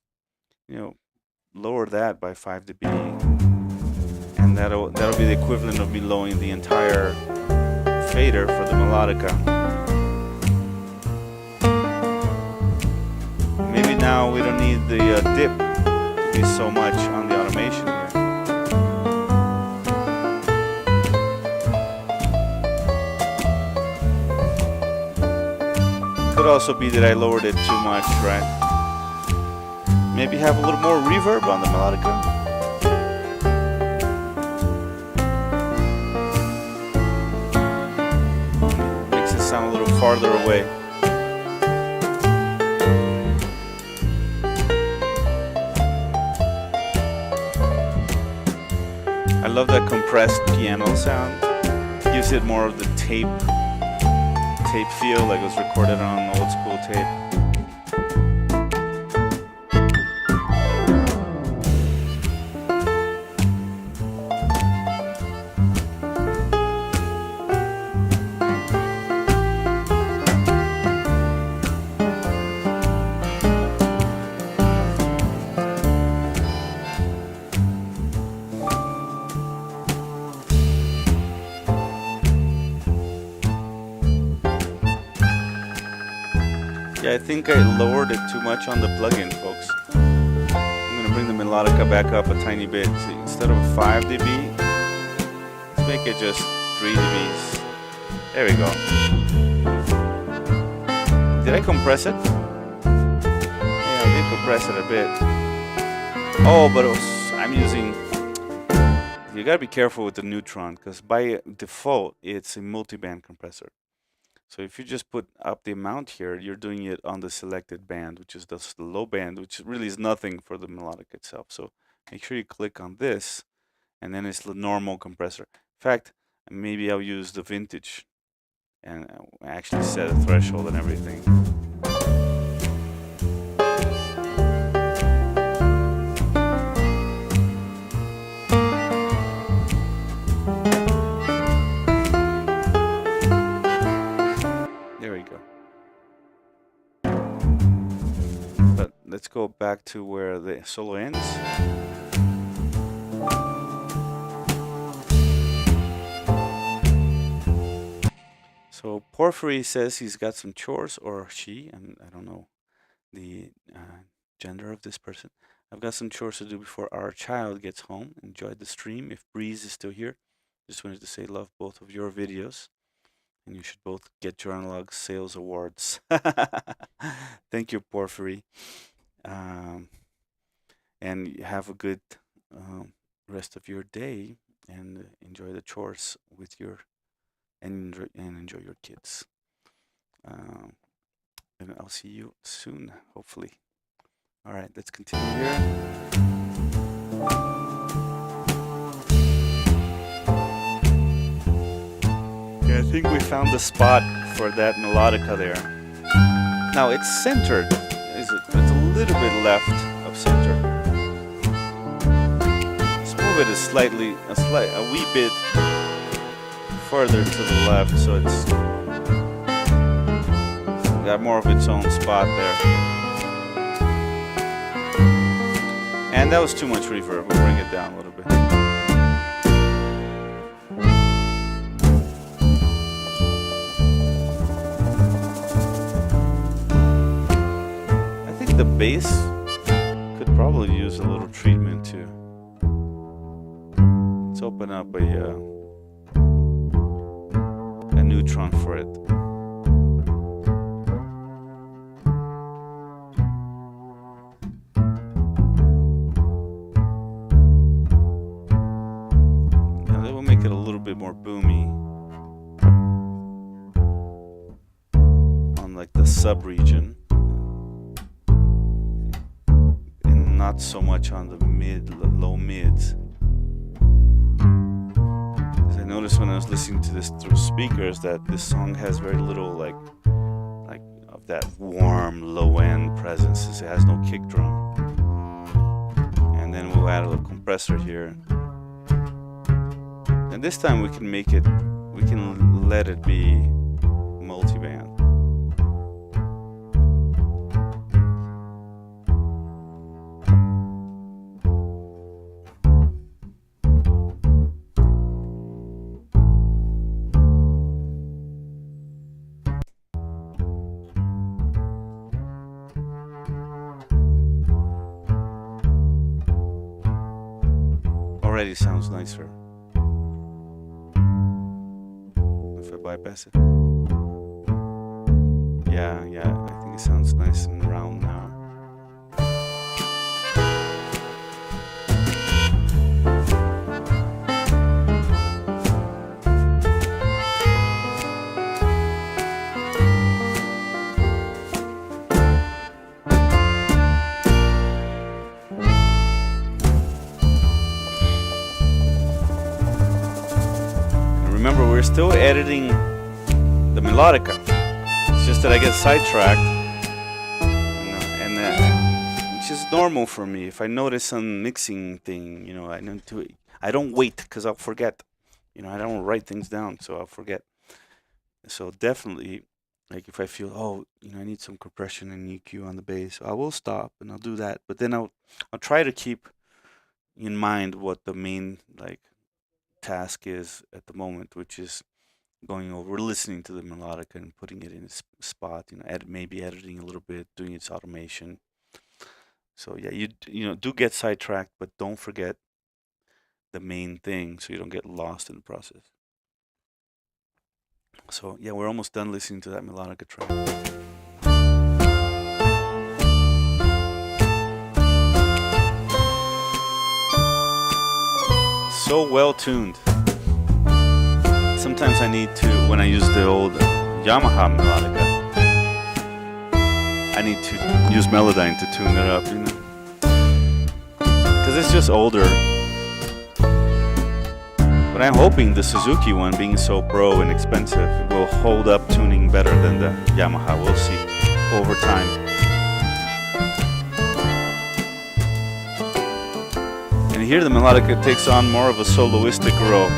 lower that by 5 dB, and that'll be the equivalent of me lowering the entire fader for the melodica. Maybe now we don't need the dip to be so much on the automation here. Could also be that I lowered it too much, right? Maybe have a little more reverb on the melodica. Makes it sound a little farther away. I love that compressed piano sound. Gives it more of the tape feel, like it was recorded on an old school tape. Yeah, I think I lowered it too much on the plugin, folks. I'm going to bring the melodica back up a tiny bit. So instead of 5 dB, let's make it just 3 dBs. There we go. Did I compress it? Yeah, I did compress it a bit. Oh, but I'm using... You got to be careful with the Neutron, because by default, it's a multiband compressor. So if you just put up the amount here, you're doing it on the selected band, which is the low band, which really is nothing for the melodic itself. So make sure you click on this, and then it's the normal compressor. In fact, maybe I'll use the vintage and actually set a threshold and everything. Let's go back to where the solo ends. So Porphyry says he's got some chores, or she, and I don't know the gender of this person. I've got some chores to do before our child gets home. Enjoyed the stream. If Breeze is still here, just wanted to say love both of your videos. And you should both get your Analog Sales Awards. Thank you, Porphyry. And have a good rest of your day, and enjoy the chores with and enjoy your kids. And I'll see you soon, hopefully. All right, let's continue here. Yeah, I think we found the spot for that melodica there. Now it's centered. It's a little bit left of center. Let's move it a wee bit further to the left, so it's got more of its own spot there. And that was too much reverb. We'll bring it down a little bit. I think the bass could probably use a little treatment too. Let's open up a neutron for it. Now that will make it a little bit more boomy on like the sub-region, and not so much on the low mids. I noticed when I was listening to this through speakers that this song has very little like of that warm low end presence. It has no kick drum, and then we'll add a little compressor here, and this time we can let it be multi-band. Already sounds nicer if I bypass it. Yeah, I think it sounds nice and round now. Remember, we're still editing the melodica. It's just that I get sidetracked, and which is normal for me. If I notice some mixing thing, I don't wait because I'll forget. I don't write things down, so I'll forget. So definitely, like if I feel, I need some compression and EQ on the bass, I will stop and I'll do that. But then I'll try to keep in mind what the main task is at the moment, which is going over, listening to the melodica and putting it in its spot. Maybe editing a little bit, doing its automation. So yeah, you do get sidetracked, but don't forget the main thing, so you don't get lost in the process. So yeah, we're almost done listening to that melodica track. So well tuned. Sometimes I need to, when I use the old Yamaha melodica, I need to use Melodyne to tune it up, because it's just older. But I'm hoping the Suzuki one, being so pro and expensive, will hold up tuning better than the Yamaha. We'll see over time. And here the melodica takes on more of a soloistic role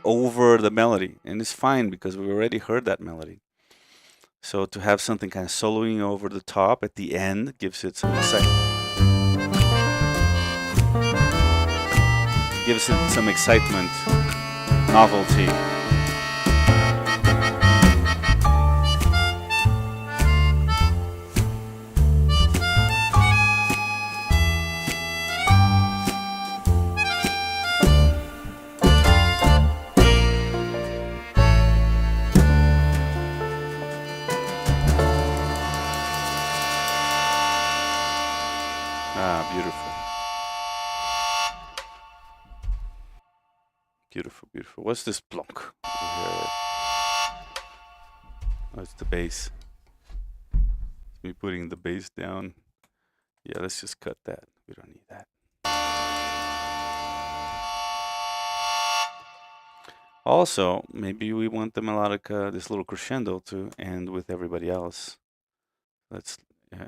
over the melody, and it's fine because we already heard that melody. So to have something kind of soloing over the top at the end gives it some excitement, novelty. Beautiful. Beautiful, beautiful. What's this plonk? Oh, it's the bass. It's me putting the bass down. Yeah, let's just cut that. We don't need that. Also, maybe we want the melodica, this little crescendo, to end with everybody else. Let's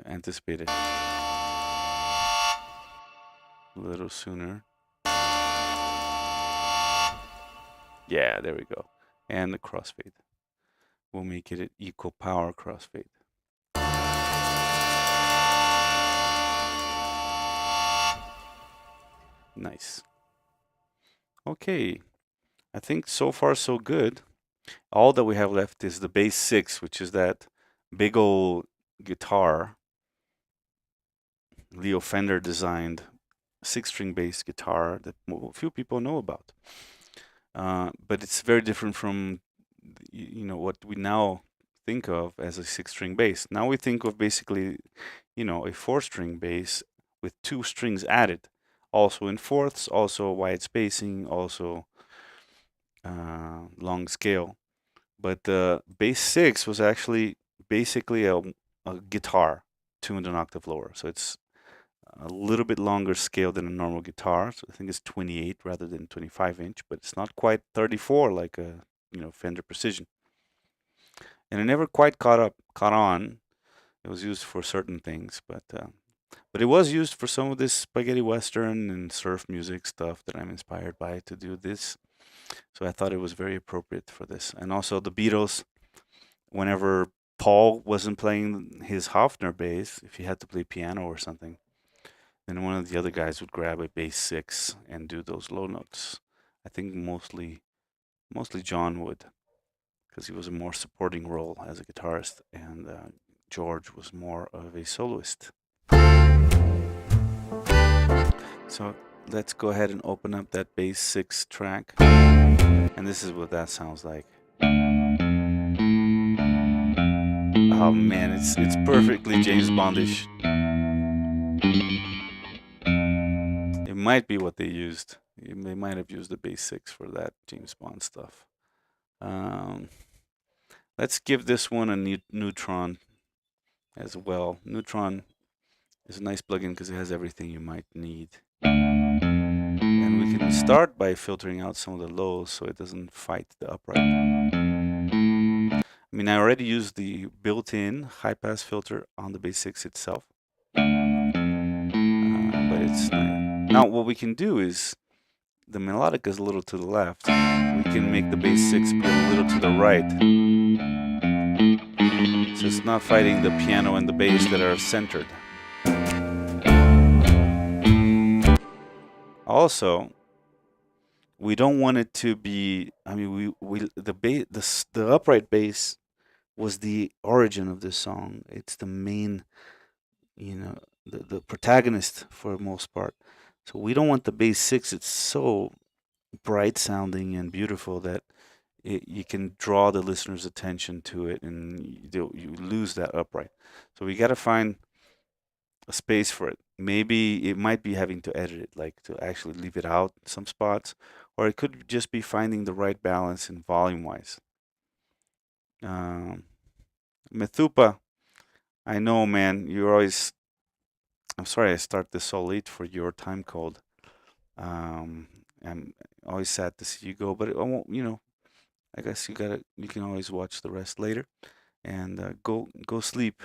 anticipate it a little sooner. Yeah, there we go. and the crossfade. We'll make it an equal power crossfade. Nice. Okay, I think so far so good. All that we have left is the bass 6, which is that big old guitar Leo Fender designed 6-string bass guitar that few people know about. But it's very different from what we now think of as a 6-string bass. Now we think of basically a 4-string bass with 2 strings added, also in fourths, also wide spacing, also long scale. But the bass 6 was actually basically a guitar tuned an octave lower. So it's a little bit longer scale than a normal guitar. So I think it's 28 rather than 25-inch, but it's not quite 34 like a Fender Precision. And it never quite caught on. It was used for certain things, but it was used for some of this spaghetti western and surf music stuff that I'm inspired by to do this. So I thought it was very appropriate for this. And also the Beatles, whenever Paul wasn't playing his Hofner bass, if he had to play piano or something, then one of the other guys would grab a bass 6 and do those low notes. I think mostly John would, because he was a more supporting role as a guitarist, and George was more of a soloist. So let's go ahead and open up that bass 6 track, and this is what that sounds like. Oh man, it's perfectly James Bondish. It might be what they used. They might have used the bass 6 for that James Bond stuff. Let's give this one a neutron as well. Neutron is a nice plugin because it has everything you might need. And we can start by filtering out some of the lows so it doesn't fight the upright. I mean, I already used the built-in high-pass filter on the bass 6 itself. But it's now what we can do is the melodic is a little to the left. We can make the bass 6 be a little to the right. So it's not fighting the piano and the bass that are centered. Also, we don't want it to be. I mean, the upright bass was the origin of this song. It's the main, the protagonist for the most part. So we don't want the bass 6. It's so bright sounding and beautiful that you can draw the listener's attention to it, and you lose that upright. So we got to find a space for it. Maybe it might be having to edit it, like to actually leave it out in some spots, or it could just be finding the right balance in volume-wise. Methupa, I know, man, you're always. I'm sorry I start this so late for your time code. I'm always sad to see you go, but I won't. I guess you can always watch the rest later, and go sleep.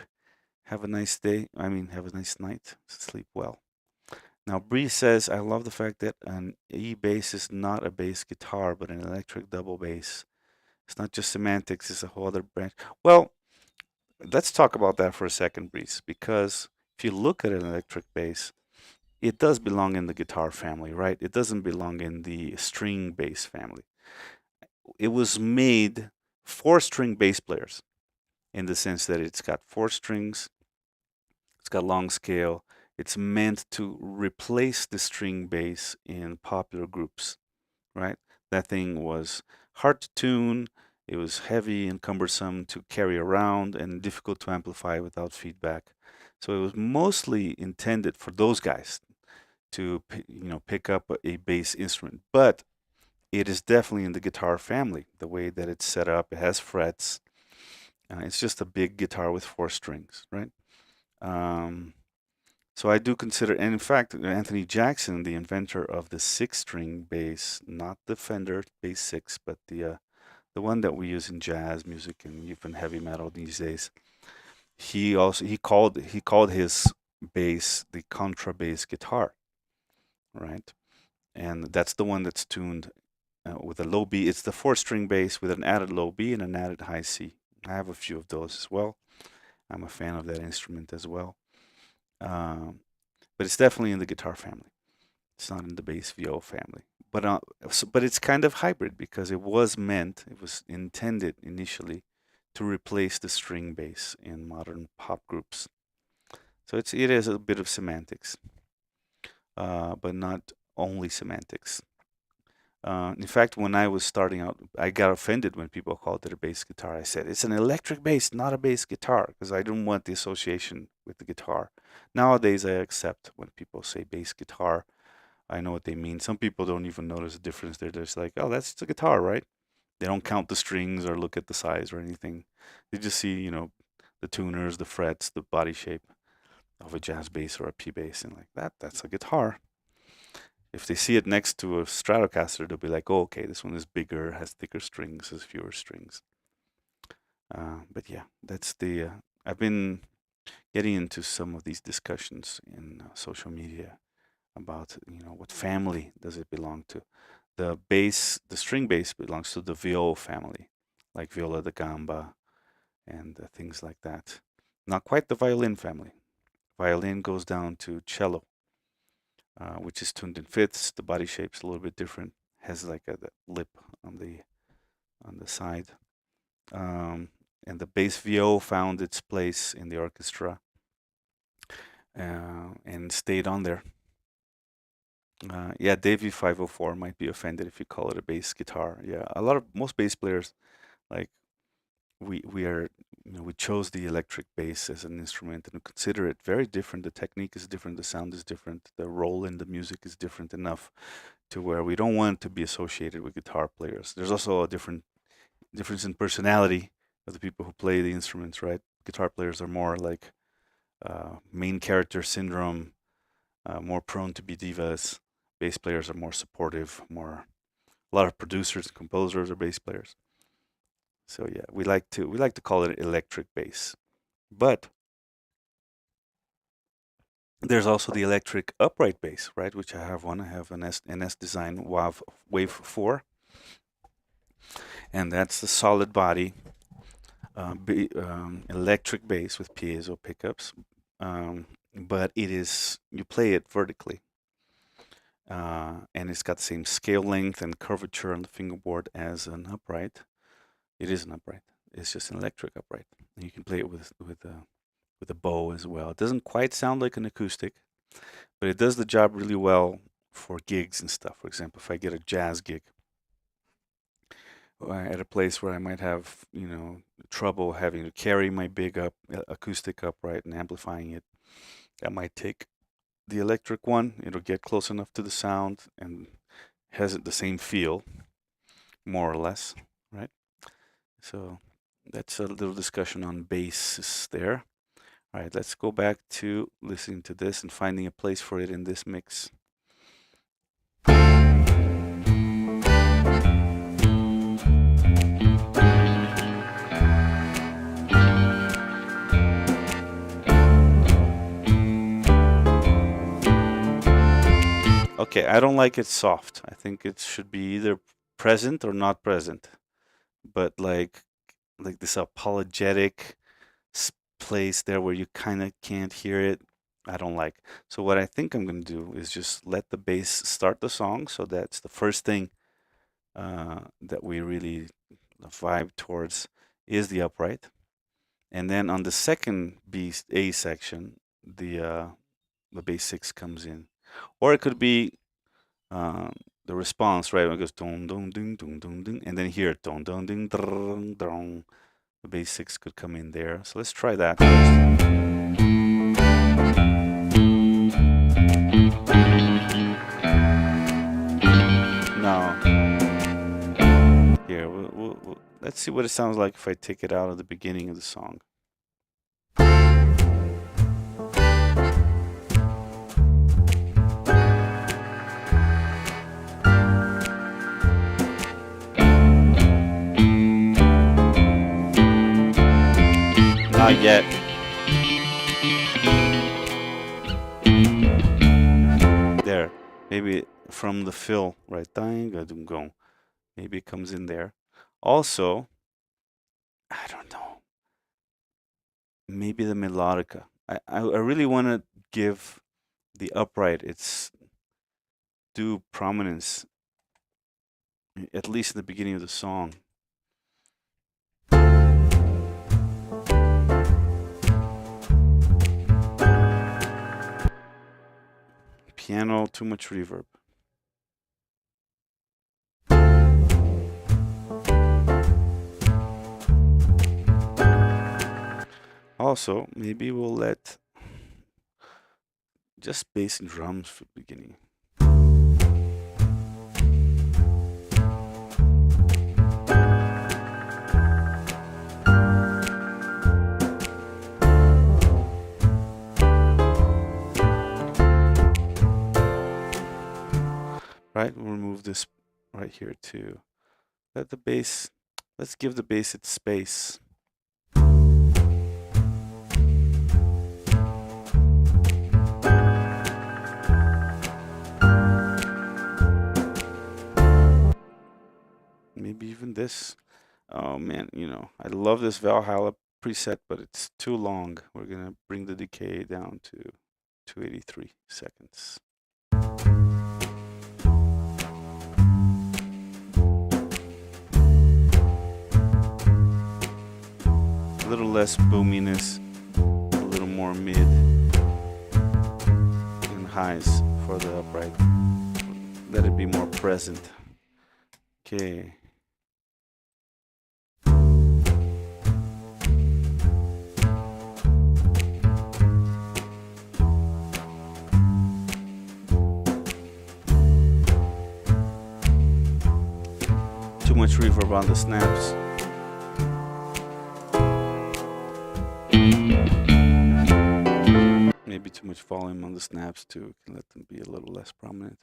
Have a nice day. I mean, have a nice night. Sleep well. Now, Bree says, I love the fact that an E bass is not a bass guitar, but an electric double bass. It's not just semantics, it's a whole other branch. Well, let's talk about that for a second, Breeze, because if you look at an electric bass, it does belong in the guitar family, right? It doesn't belong in the string bass family. It was made for string bass players in the sense that it's got 4 strings, it's got long scale. It's meant to replace the string bass in popular groups, right? That thing was hard to tune. It was heavy and cumbersome to carry around and difficult to amplify without feedback. So it was mostly intended for those guys to pick up a bass instrument. But it is definitely in the guitar family. The way that it's set up, it has frets. It's just a big guitar with 4 strings, right? So I do consider, and in fact, Anthony Jackson, the inventor of the 6-string bass, not the Fender bass 6, but the one that we use in jazz music and even heavy metal these days, he called his bass the contrabass guitar, right? And that's the one that's tuned with a low B. It's the 4-string bass with an added low B and an added high C. I have a few of those as well. I'm a fan of that instrument as well. Um, but it's definitely in the guitar family. It's not in the bass VO family. But it's kind of hybrid because it was intended initially to replace the string bass in modern pop groups. So it is a bit of semantics, but not only semantics. In fact, when I was starting out, I got offended when people called it a bass guitar. I said, it's an electric bass, not a bass guitar, because I didn't want the association with the guitar. Nowadays, I accept when people say bass guitar. I know what they mean. Some people don't even notice the difference. They're just like, oh, that's a guitar, right? They don't count the strings or look at the size or anything. They just see, the tuners, the frets, the body shape of a jazz bass or a P bass, and like that's a guitar. If they see it next to a Stratocaster, they'll be like, oh, okay, this one is bigger, has thicker strings, has fewer strings. But yeah, that's the. I've been getting into some of these discussions in social media about, what family does it belong to. The string bass belongs to the viol family, like viola da gamba and things like that. Not quite the violin family. Violin goes down to cello, which is tuned in fifths. The body shape's a little bit different. Has like a lip on the side. And the bass VO found its place in the orchestra and stayed on there. Yeah, Davey 504 might be offended if you call it a bass guitar. Yeah, most bass players, like we chose the electric bass as an instrument and consider it very different. The technique is different, the sound is different, the role in the music is different enough to where we don't want to be associated with guitar players. There's also a difference in personality of the people who play the instruments, right? Guitar players are more like main character syndrome, more prone to be divas. Bass players are more supportive, a lot of producers and composers are bass players. So yeah, we like to call it electric bass. But there's also the electric upright bass, right? Which I have one. I have an NS Design Wave 4. And that's the solid body electric bass with piezo pickups. But you play it vertically. And it's got the same scale length and curvature on the fingerboard as an upright. It is an upright. It's just an electric upright. And you can play it with a bow as well. It doesn't quite sound like an acoustic, but it does the job really well for gigs and stuff. For example, if I get a jazz gig at a place where I might have, trouble having to carry my big acoustic upright and amplifying it, I might take the electric one. It'll get close enough to the sound and has the same feel, more or less, right? So that's a little discussion on basses there. All right, let's go back to listening to this and finding a place for it in this mix. Okay, I don't like it soft. I think it should be either present or not present. But like this apologetic place there where you kind of can't hear it, I don't like. So what I think I'm going to do is just let the bass start the song. So that's the first thing that we really vibe towards is the upright. And then on the second A section, the bass 6 comes in. Or it could be the response, right? When it goes dong dong ding dong dong ding, and then here dong dong ding dong dong. The bass 6 could come in there. So let's try that first. Now, here let's see what it sounds like if I take it out at the beginning of the song. Not yet. There. Maybe from the fill, right? Maybe it comes in there. Also, I don't know. Maybe the melodica. I really want to give the upright its due prominence, at least in the beginning of the song. Piano, too much reverb. Also, maybe we'll let just bass and drums for the beginning. Right, we'll remove this right here too. Let the bass, let's give the bass its space. Maybe even this. Oh man, I love this Valhalla preset, but it's too long. We're gonna bring the decay down to 283 seconds. A little less boominess, a little more mid and highs for the upright. Let it be more present. Okay. Too much reverb on the snaps. Maybe too much volume on the snaps too. Can let them be a little less prominent.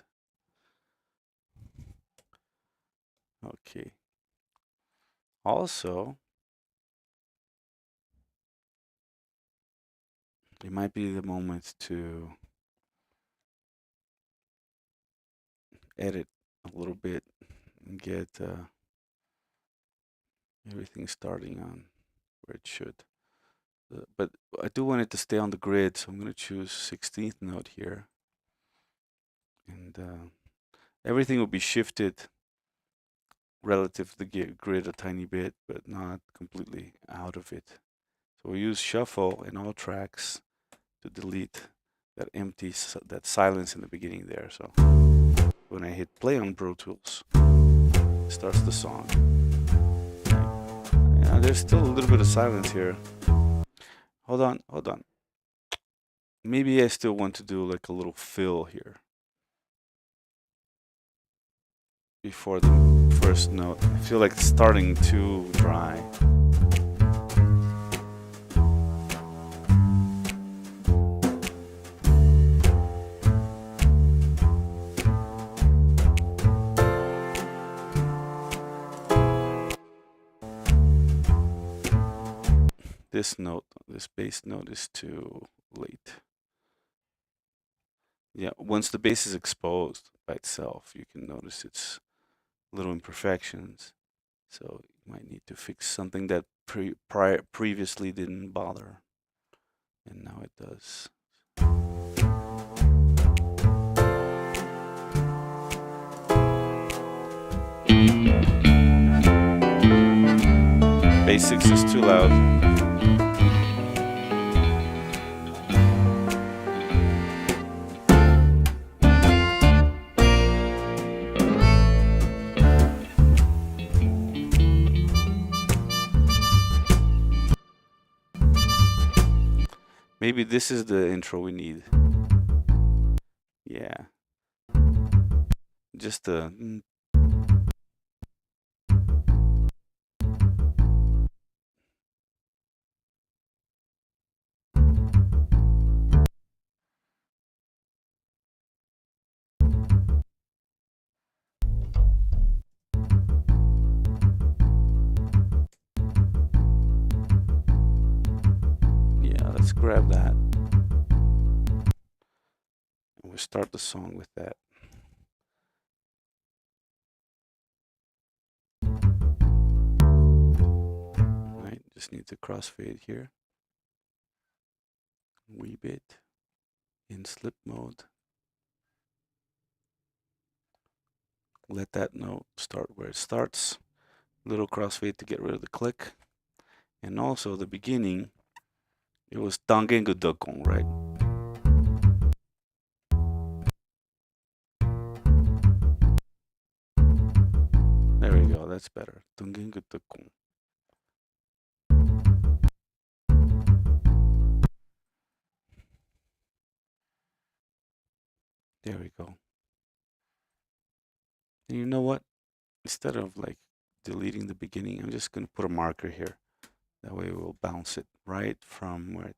Okay. Also, it might be the moment to edit a little bit and get everything starting on where it should. But I do want it to stay on the grid, so I'm going to choose 16th note here. And everything will be shifted relative to the grid a tiny bit, but not completely out of it. So we use shuffle in all tracks to delete that that silence in the beginning there. So when I hit play on Pro Tools, it starts the song. Yeah, there's still a little bit of silence here. Hold on. Maybe I still want to do like a little fill here before the first note. I feel like it's starting too dry. This note, this bass note is too late. Yeah, once the bass is exposed by itself, you can notice its little imperfections. So you might need to fix something that previously didn't bother, and now it does. Bass 6 is too loud. Maybe this is the intro we need. Yeah. Just a... Yeah, let's grab that. And we'll start the song with that. Just need to crossfade here. Wee bit in slip mode. Let that note start where it starts. Little crossfade to get rid of the click. And also the beginning, it was 당갱그덕공, right? There we go, that's better. 당갱그덕공. There we go. And you know what? Instead of like deleting the beginning, I'm just going to put a marker here. That way we'll bounce it right from where it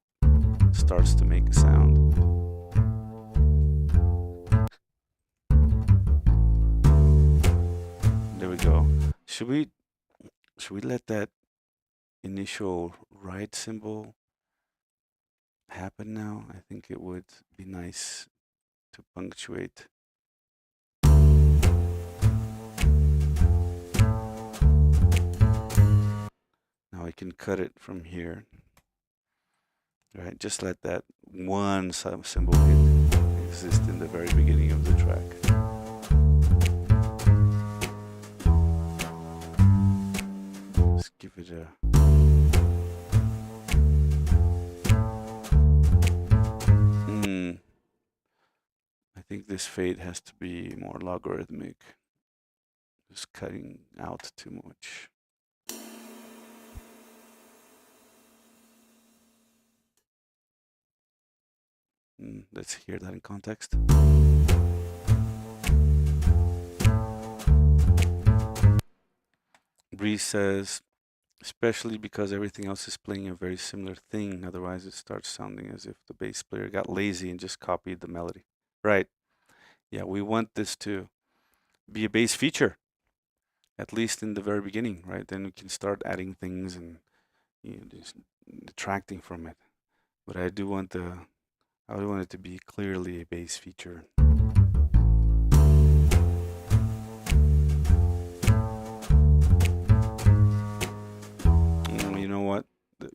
starts to make a sound. There we go. Should we let that initial ride symbol happen now? I think it would be nice to punctuate. Now I can cut it from here. Right, just let that one symbol exist in the very beginning of the track. Let's give it a... I think this fade has to be more logarithmic. Just cutting out too much. Let's hear that in context. Breeze says, especially because everything else is playing a very similar thing. Otherwise, it starts sounding as if the bass player got lazy and just copied the melody. Right. Yeah, we want this to be a bass feature, at least in the very beginning, right? Then we can start adding things and just detracting from it. But I do want it to be clearly a bass feature. You know what?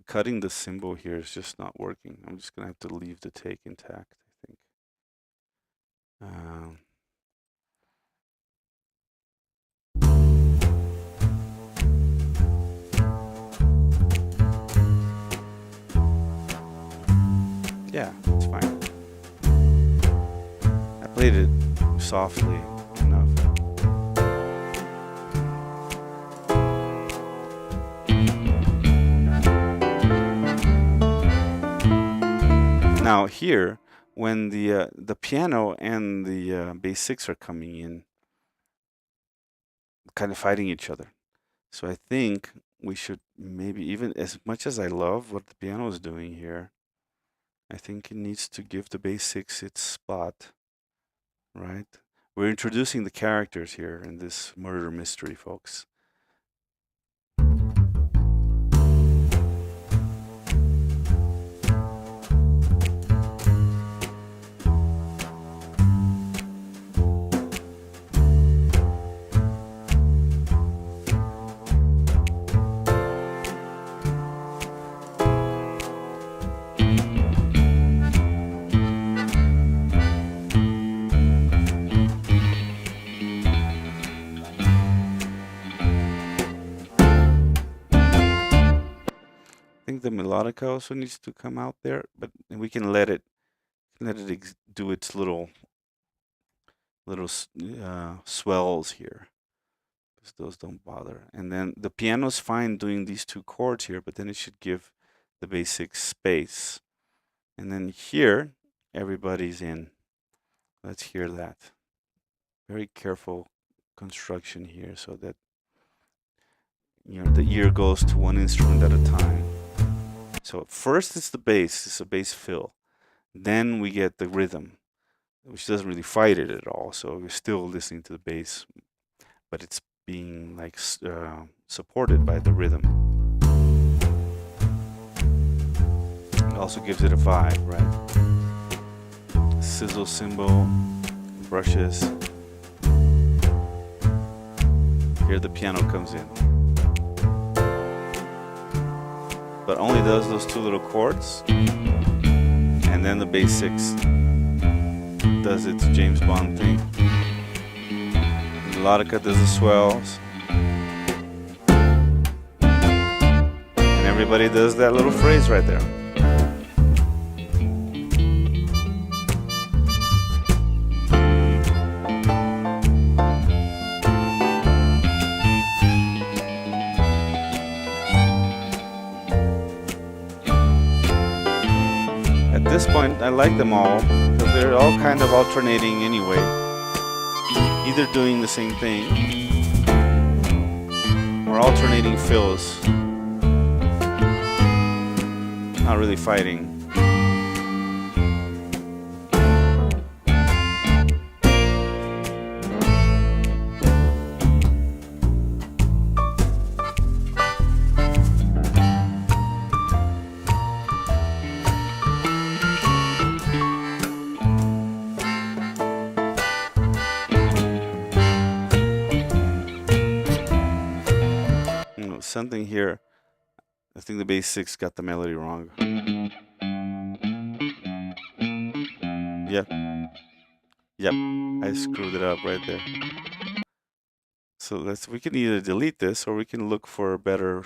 Cutting the symbol here is just not working. I'm just gonna have to leave the take intact, I think. Yeah, it's fine. I played it softly enough. Now here, when the piano and the bass six are coming in, kind of fighting each other. So I think we should maybe, even as much as I love what the piano is doing here, I think it needs to give the bass six its spot, right? We're introducing the characters here in this murder mystery, folks. The melodica also needs to come out there, but we can let it do its little swells here, because those don't bother. And then the piano's fine doing these two chords here, but then it should give the basic space. And then here, everybody's in. Let's hear that. Very careful construction here, so that the ear goes to one instrument at a time. So first it's the bass, it's a bass fill. Then we get the rhythm, which doesn't really fight it at all. So we're still listening to the bass, but it's being like supported by the rhythm. It also gives it a vibe, right? Sizzle cymbal, brushes. Here the piano comes in. but only does those two little chords, and then the bass 6 does its James Bond thing. The melodica does the swells, and everybody does that little phrase right there. At this point, I like them all because they're all kind of alternating anyway, either doing the same thing or alternating fills, not really fighting. Something here, I think the bass 6 got the melody wrong. Yep, I screwed it up right there. So we can either delete this or we can look for a better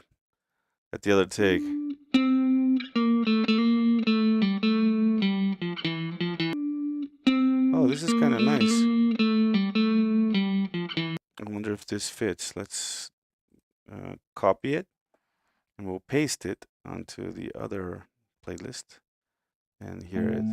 at the other take. Oh, this is kind of nice. I wonder if this fits. Let's copy it, and we'll paste it onto the other playlist and hear it.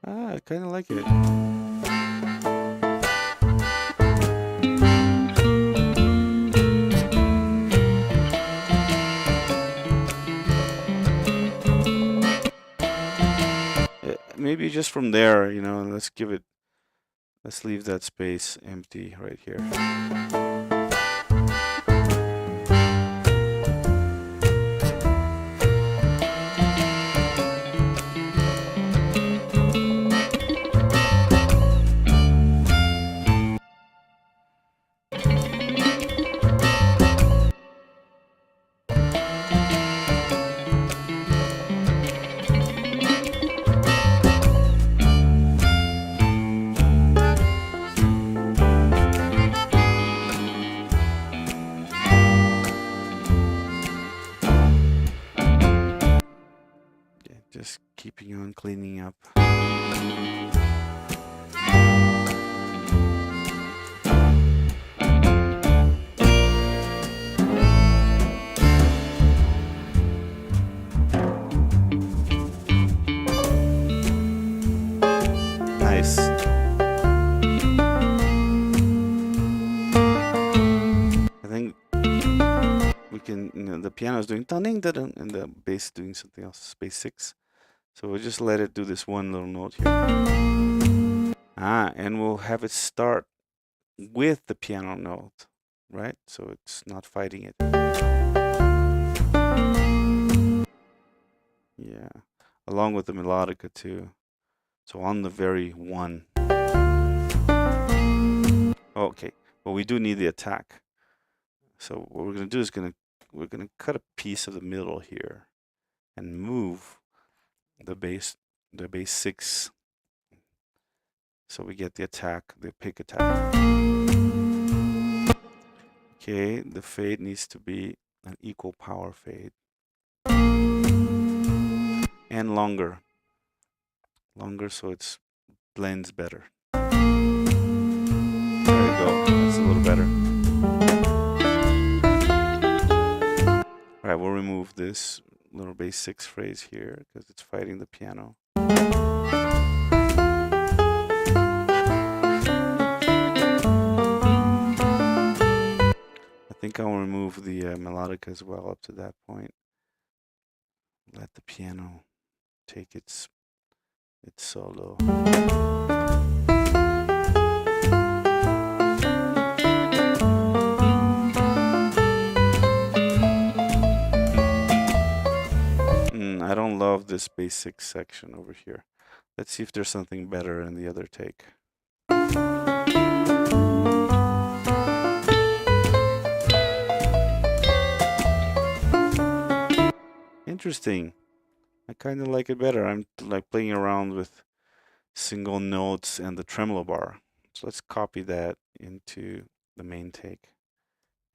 I kind of like it. Maybe just from there, you know, let's leave that space empty right here. Just keeping on cleaning up. Nice. I think we can, the piano is doing dun dun dun and the bass doing something else, bass 6. So we'll just let it do this one little note here. And we'll have it start with the piano note, right? So it's not fighting it. Yeah, along with the melodica too. So on the very one. Okay, well we do need the attack. So what we're gonna do is we're gonna cut a piece of the middle here and move the bass 6, so we get the attack, the pick attack. Okay, the fade needs to be an equal power fade and longer so it blends better. There we go, that's a little better. All right, we'll remove this little bass 6 phrase here because it's fighting the piano. I think I'll remove the melodic as well up to that point. Let the piano take its solo. this basic section over here. Let's see if there's something better in the other take. Interesting. I kind of like it better. I'm like playing around with single notes and the tremolo bar. So let's copy that into the main take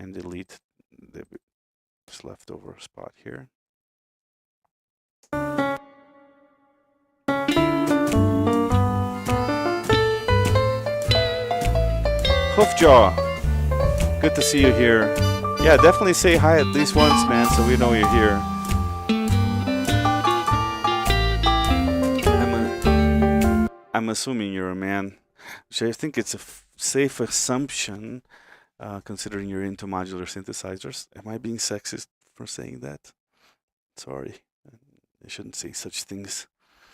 and delete this leftover spot here. Hoofjaw, good to see you here. Yeah, definitely say hi at least once, man, so we know you're here. I'm assuming you're a man, which I think it's a safe assumption, considering you're into modular synthesizers. Am I being sexist for saying that? Sorry, I shouldn't say such things.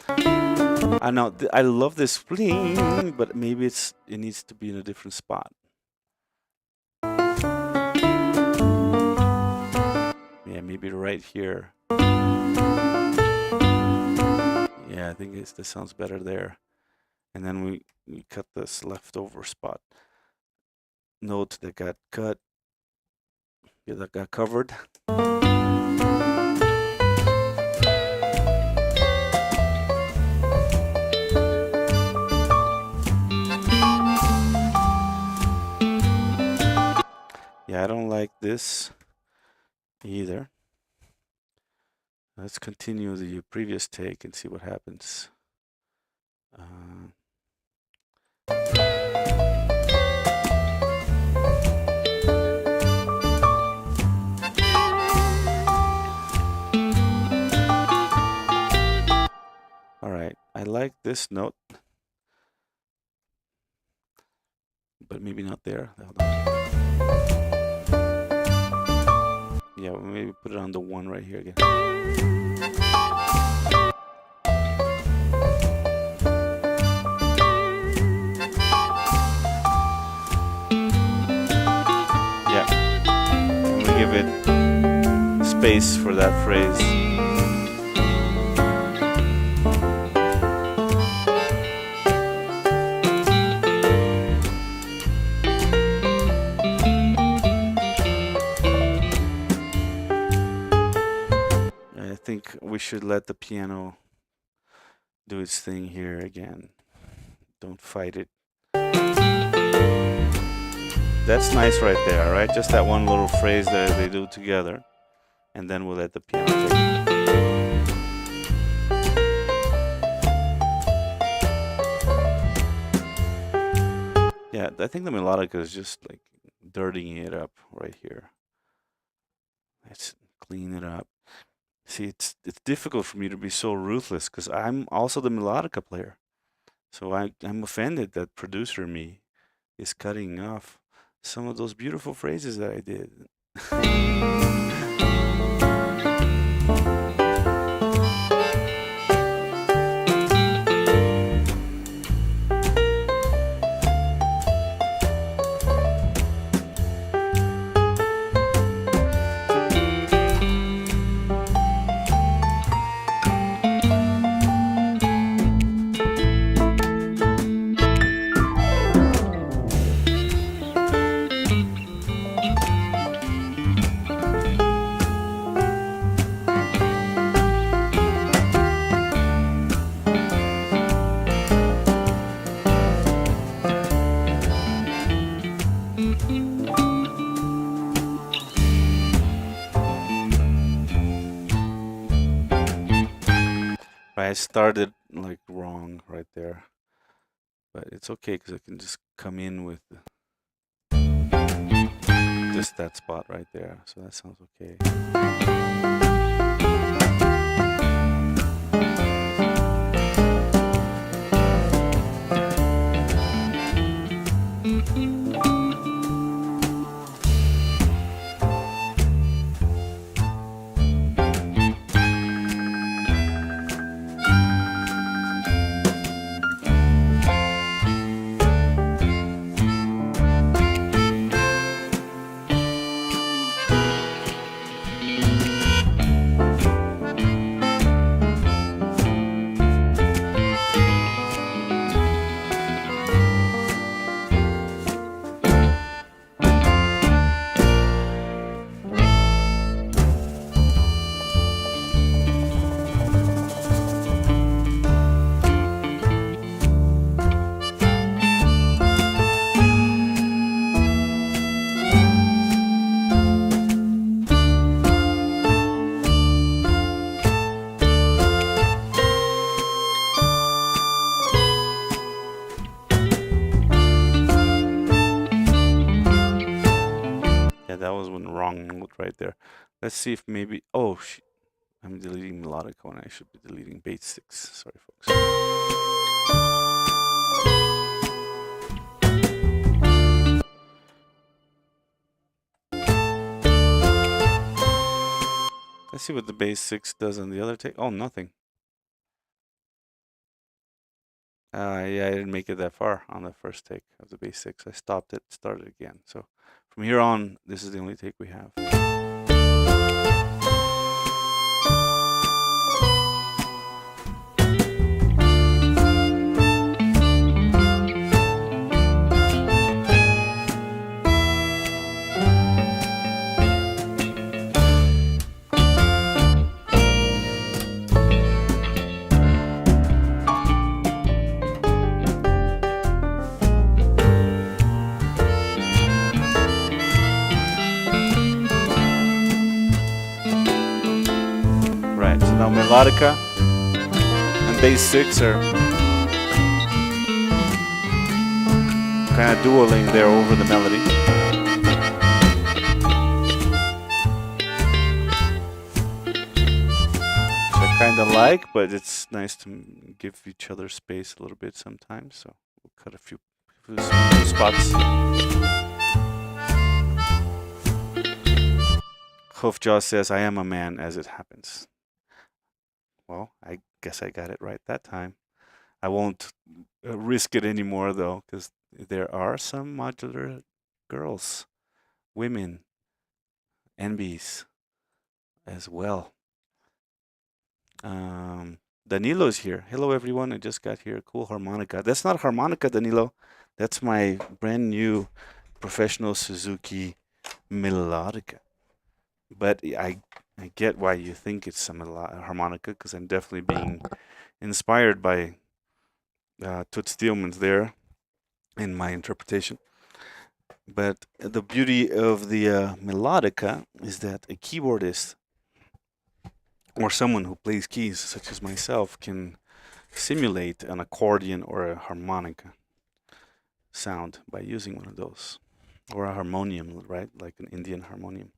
I know I love this fling, but maybe it needs to be in a different spot. Yeah, maybe right here. Yeah, I think this sounds better there. And then we cut this leftover spot. Note that got cut. Yeah, that got covered. Yeah, I don't like this either. Let's continue the previous take and see what happens. All right, I like this note, but maybe not there. Hold on. Yeah, we'll maybe put it on the one right here again. Yeah, and we give it space for that phrase. I think we should let the piano do its thing here again. Don't fight it. That's nice right there, right? Just that one little phrase that they do together. And then we'll let the piano take it. Yeah, I think the melodic is just like dirtying it up right here. Let's clean it up. See, it's difficult for me to be so ruthless because I'm also the melodica player. So I'm offended that producer me is cutting off some of those beautiful phrases that I did. I started like wrong right there, but it's okay because I can just come in with just that spot right there, so that sounds okay. was one wrong note right there. Let's see if maybe. Oh, I'm deleting melodic when I should be deleting bass 6. Sorry, folks. Let's see what the bass 6 does on the other take. Oh, nothing. Yeah, I didn't make it that far on the first take of the bass 6. I stopped it, started again. So from here on, this is the only take we have. Now melodica and bass 6 are kind of dueling there over the melody. Which I kind of like, but it's nice to give each other space a little bit sometimes. So we'll cut a few spots. Hoofjaw says, I am a man as it happens. Well, I guess I got it right that time. I won't risk it anymore, though, because there are some modular girls, women, NBs as well. Danilo's here. Hello, everyone. I just got here. Cool harmonica. That's not harmonica, Danilo. That's my brand new professional Suzuki melodica. But I get why you think it's a harmonica, because I'm definitely being inspired by Toots Thielman's there in my interpretation. But the beauty of the melodica is that a keyboardist or someone who plays keys, such as myself, can simulate an accordion or a harmonica sound by using one of those, or a harmonium, right? Like an Indian harmonium.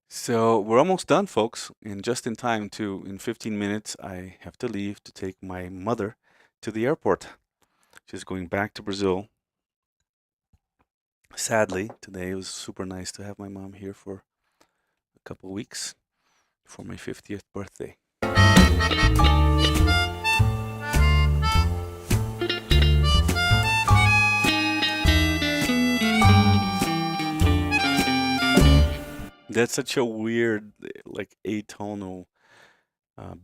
So we're almost done, folks, and just in time to, in 15 minutes, I have to leave to take my mother to the airport. She's going back to Brazil. Sadly, today it was super nice to have my mom here for a couple of weeks for my 50th birthday. That's such a weird, like, atonal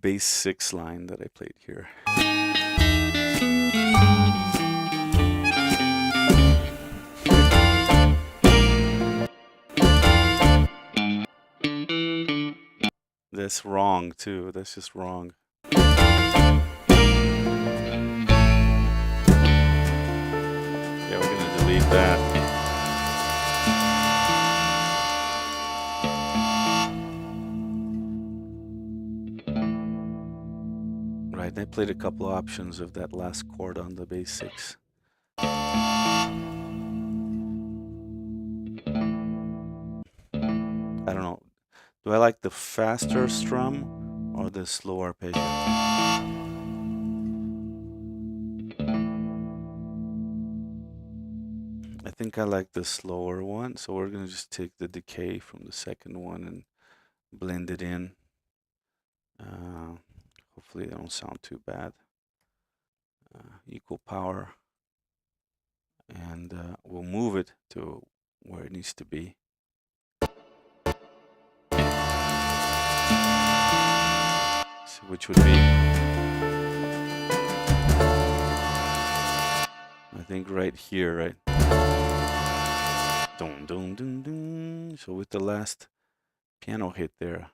bass 6 line that I played here. That's wrong, too. That's just wrong. Yeah, we're going to delete that. Right, I played a couple of options of that last chord on the bass 6. I don't know. Do I like the faster strum or the slow arpeggio? I think I like the slower one, so we're going to just take the decay from the second one and blend it in. Hopefully they don't sound too bad. Equal power. And we'll move it to where it needs to be. So which would be, I think right here, right? Dun, dun, dun, dun. So with the last piano hit there.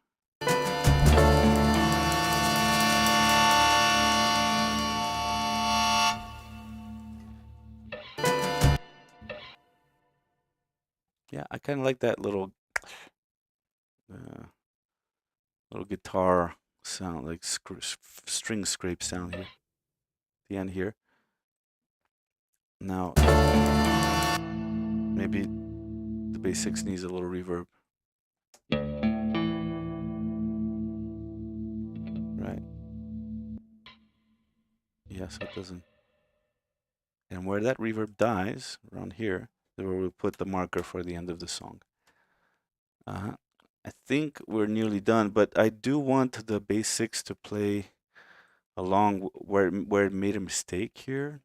Yeah, I kind of like that little guitar sound, like string scrape sound here. The end here. Now, maybe The bass 6 needs a little reverb. Right. Yeah, so it doesn't. And where that reverb dies, around here, is where we'll put the marker for the end of the song. I think we're nearly done, but I do want the bass 6 to play along where it made a mistake here.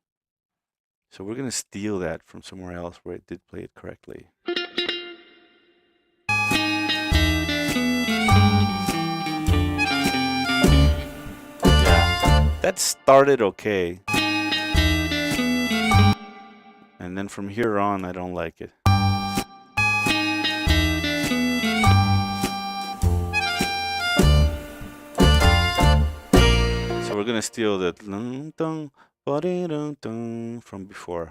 So we're going to steal that from somewhere else where it did play it correctly. Yeah, that started okay. And then from here on, I don't like it. So we're going to steal that from before.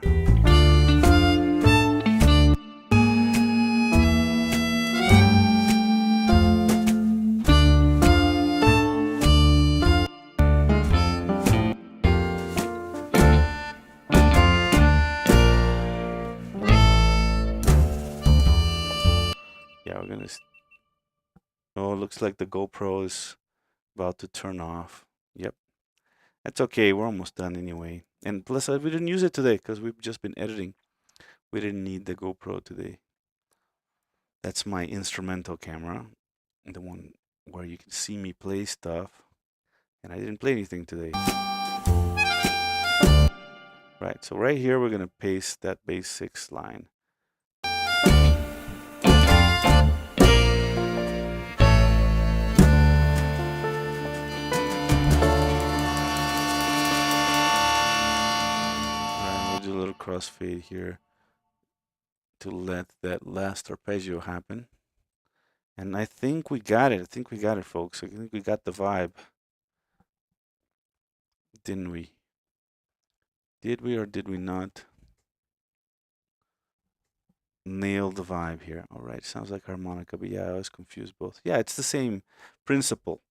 Yeah, we're going to... Oh, it looks like the GoPro is about to turn off. Yep. That's okay. We're almost done anyway. And plus, we didn't use it today because we've just been editing. We didn't need the GoPro today. That's my instrumental camera, the one where you can see me play stuff. And I didn't play anything today. Right, so right here we're going to paste that bass 6 line. We'll do a little crossfade here to let that last arpeggio happen. And I think we got it. I think we got it, folks. I think we got the vibe. Didn't we? Did we or did we not? Nail the vibe here. All right, sounds like harmonica, but yeah, I was confused both. Yeah, it's the same principle.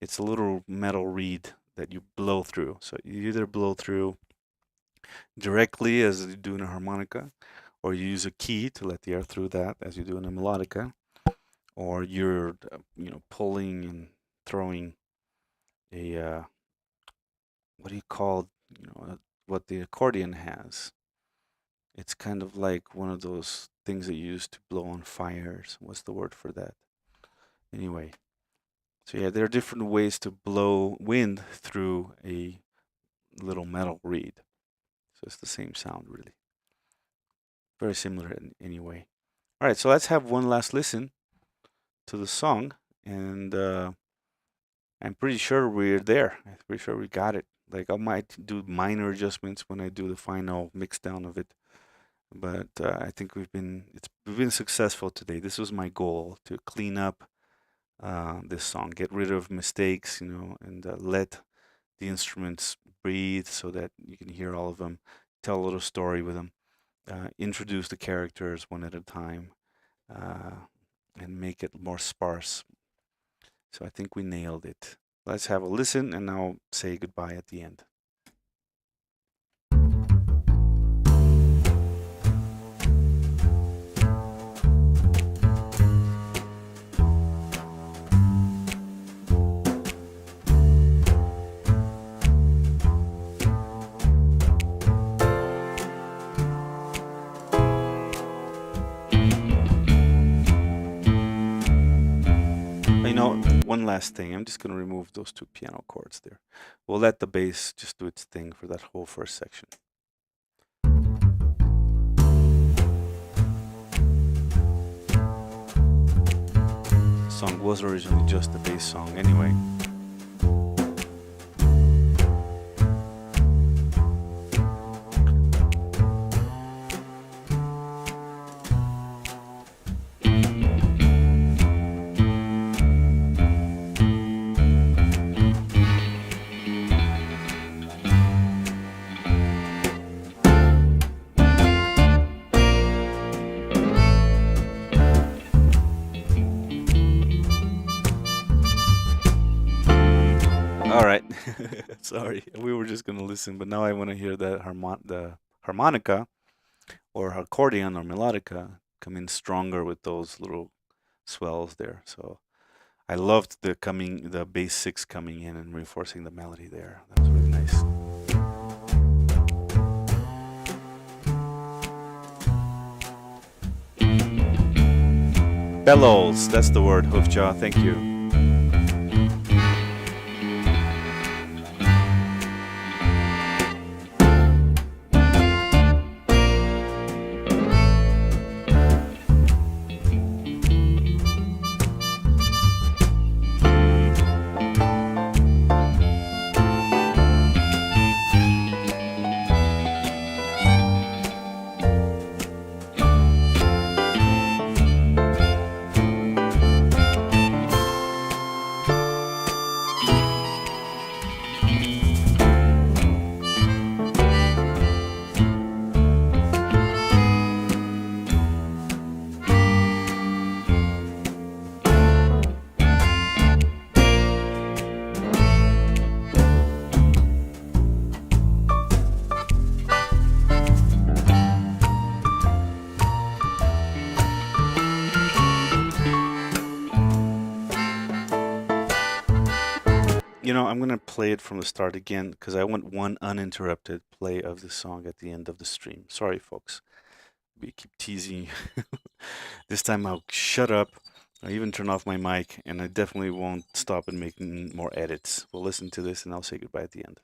It's a little metal reed that you blow through. So you either blow through directly as you do in a harmonica, or you use a key to let the air through that as you do in a melodica, or you're pulling and throwing a what do you call what the accordion has. It's kind of like one of those things that you use to blow on fires. What's the word for that? Anyway, so yeah, there are different ways to blow wind through a little metal reed. So it's the same sound, really. Very similar anyway. All right, so let's have one last listen to the song, and I'm pretty sure we're there. I'm pretty sure we got it. Like I might do minor adjustments when I do the final mix down of it, but I think we've been successful today. This was my goal, to clean up this song, get rid of mistakes, and let the instruments breathe so that you can hear all of them, tell a little story with them, introduce the characters one at a time, and make it more sparse. So I think we nailed it. Let's have a listen and I'll say goodbye at the end. One last thing. I'm just going to remove those two piano chords there. We'll let the bass just do its thing for that whole first section. The song was originally just a bass song anyway. Sorry, we were just gonna listen, but now I want to hear the harmonica or accordion or melodica come in stronger with those little swells there. So I loved the bass six coming in and reinforcing the melody there. That was really nice. Bellows, that's the word, Hoofjaw. Thank you. You know, I'm going to play it from the start again because I want one uninterrupted play of the song at the end of the stream. Sorry, folks. We keep teasing you. This time I'll shut up. I even turn off my mic, and I definitely won't stop and make more edits. We'll listen to this, and I'll say goodbye at the end.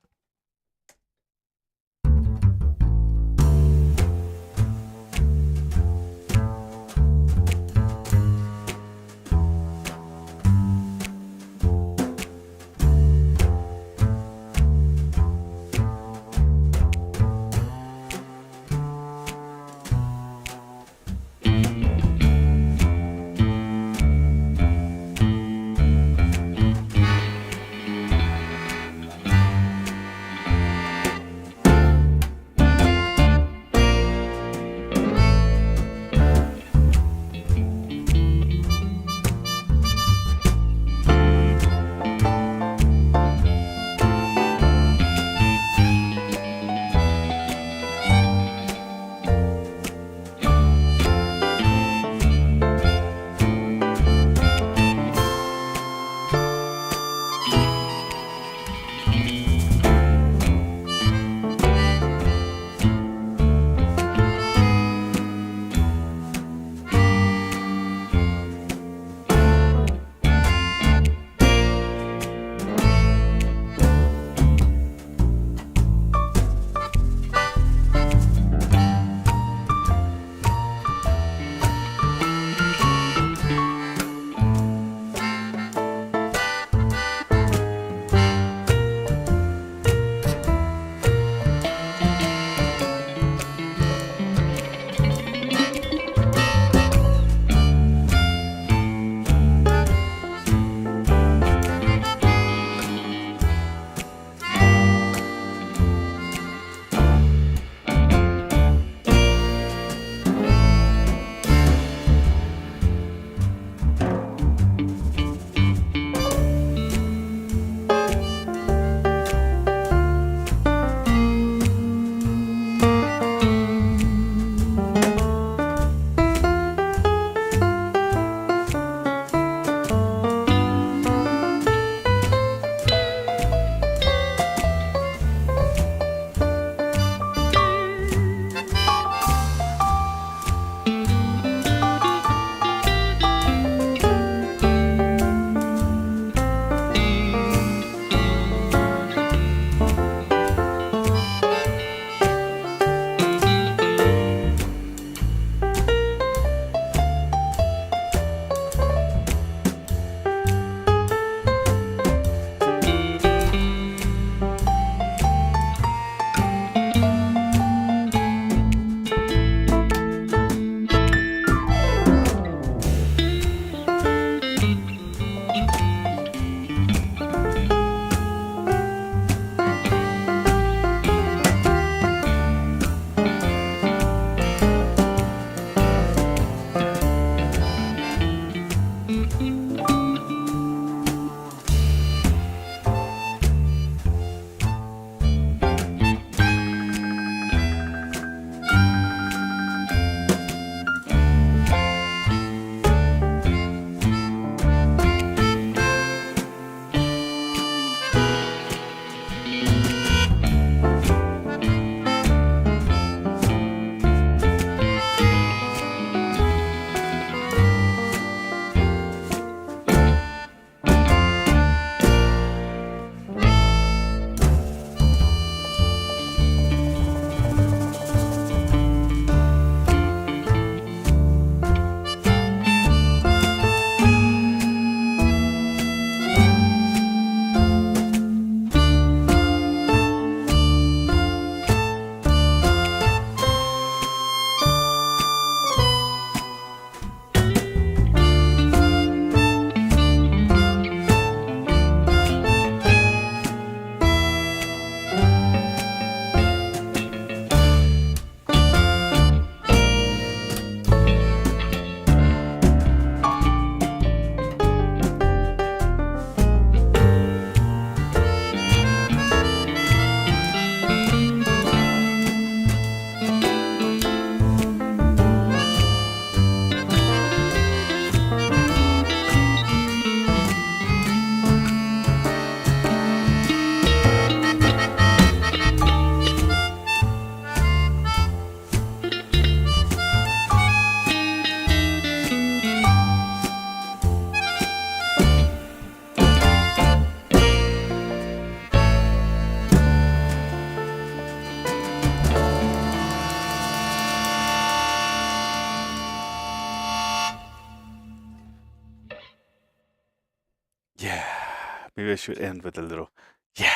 Maybe I should end with a little, yeah.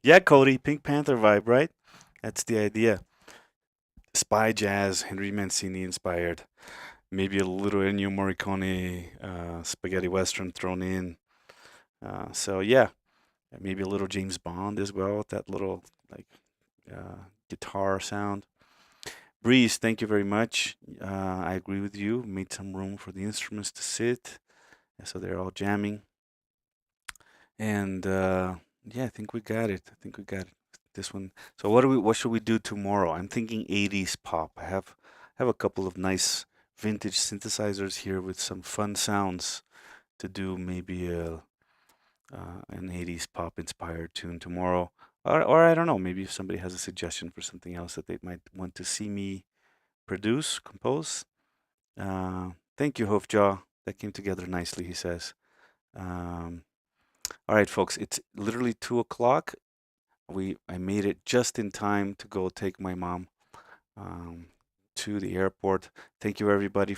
Yeah, Cody, Pink Panther vibe, right? That's the idea. Spy jazz, Henry Mancini inspired. Maybe a little Ennio Morricone spaghetti western thrown in. So yeah, maybe a little James Bond as well with that little like guitar sound. Breeze, thank you very much. I agree with you. Made some room for the instruments to sit, so they're all jamming. And yeah, I think we got it. I think we got it. This one. So what should we do tomorrow? I'm thinking 80s pop. I have a couple of nice vintage synthesizers here with some fun sounds to do maybe an 80s pop inspired tune tomorrow. Or I don't know, maybe if somebody has a suggestion for something else that they might want to see me produce, compose. Thank you, Hofjaw. That came together nicely, he says. Um, all right, folks, it's literally 2 o'clock. I made it just in time to go take my mom um, to the airport. Thank you, everybody,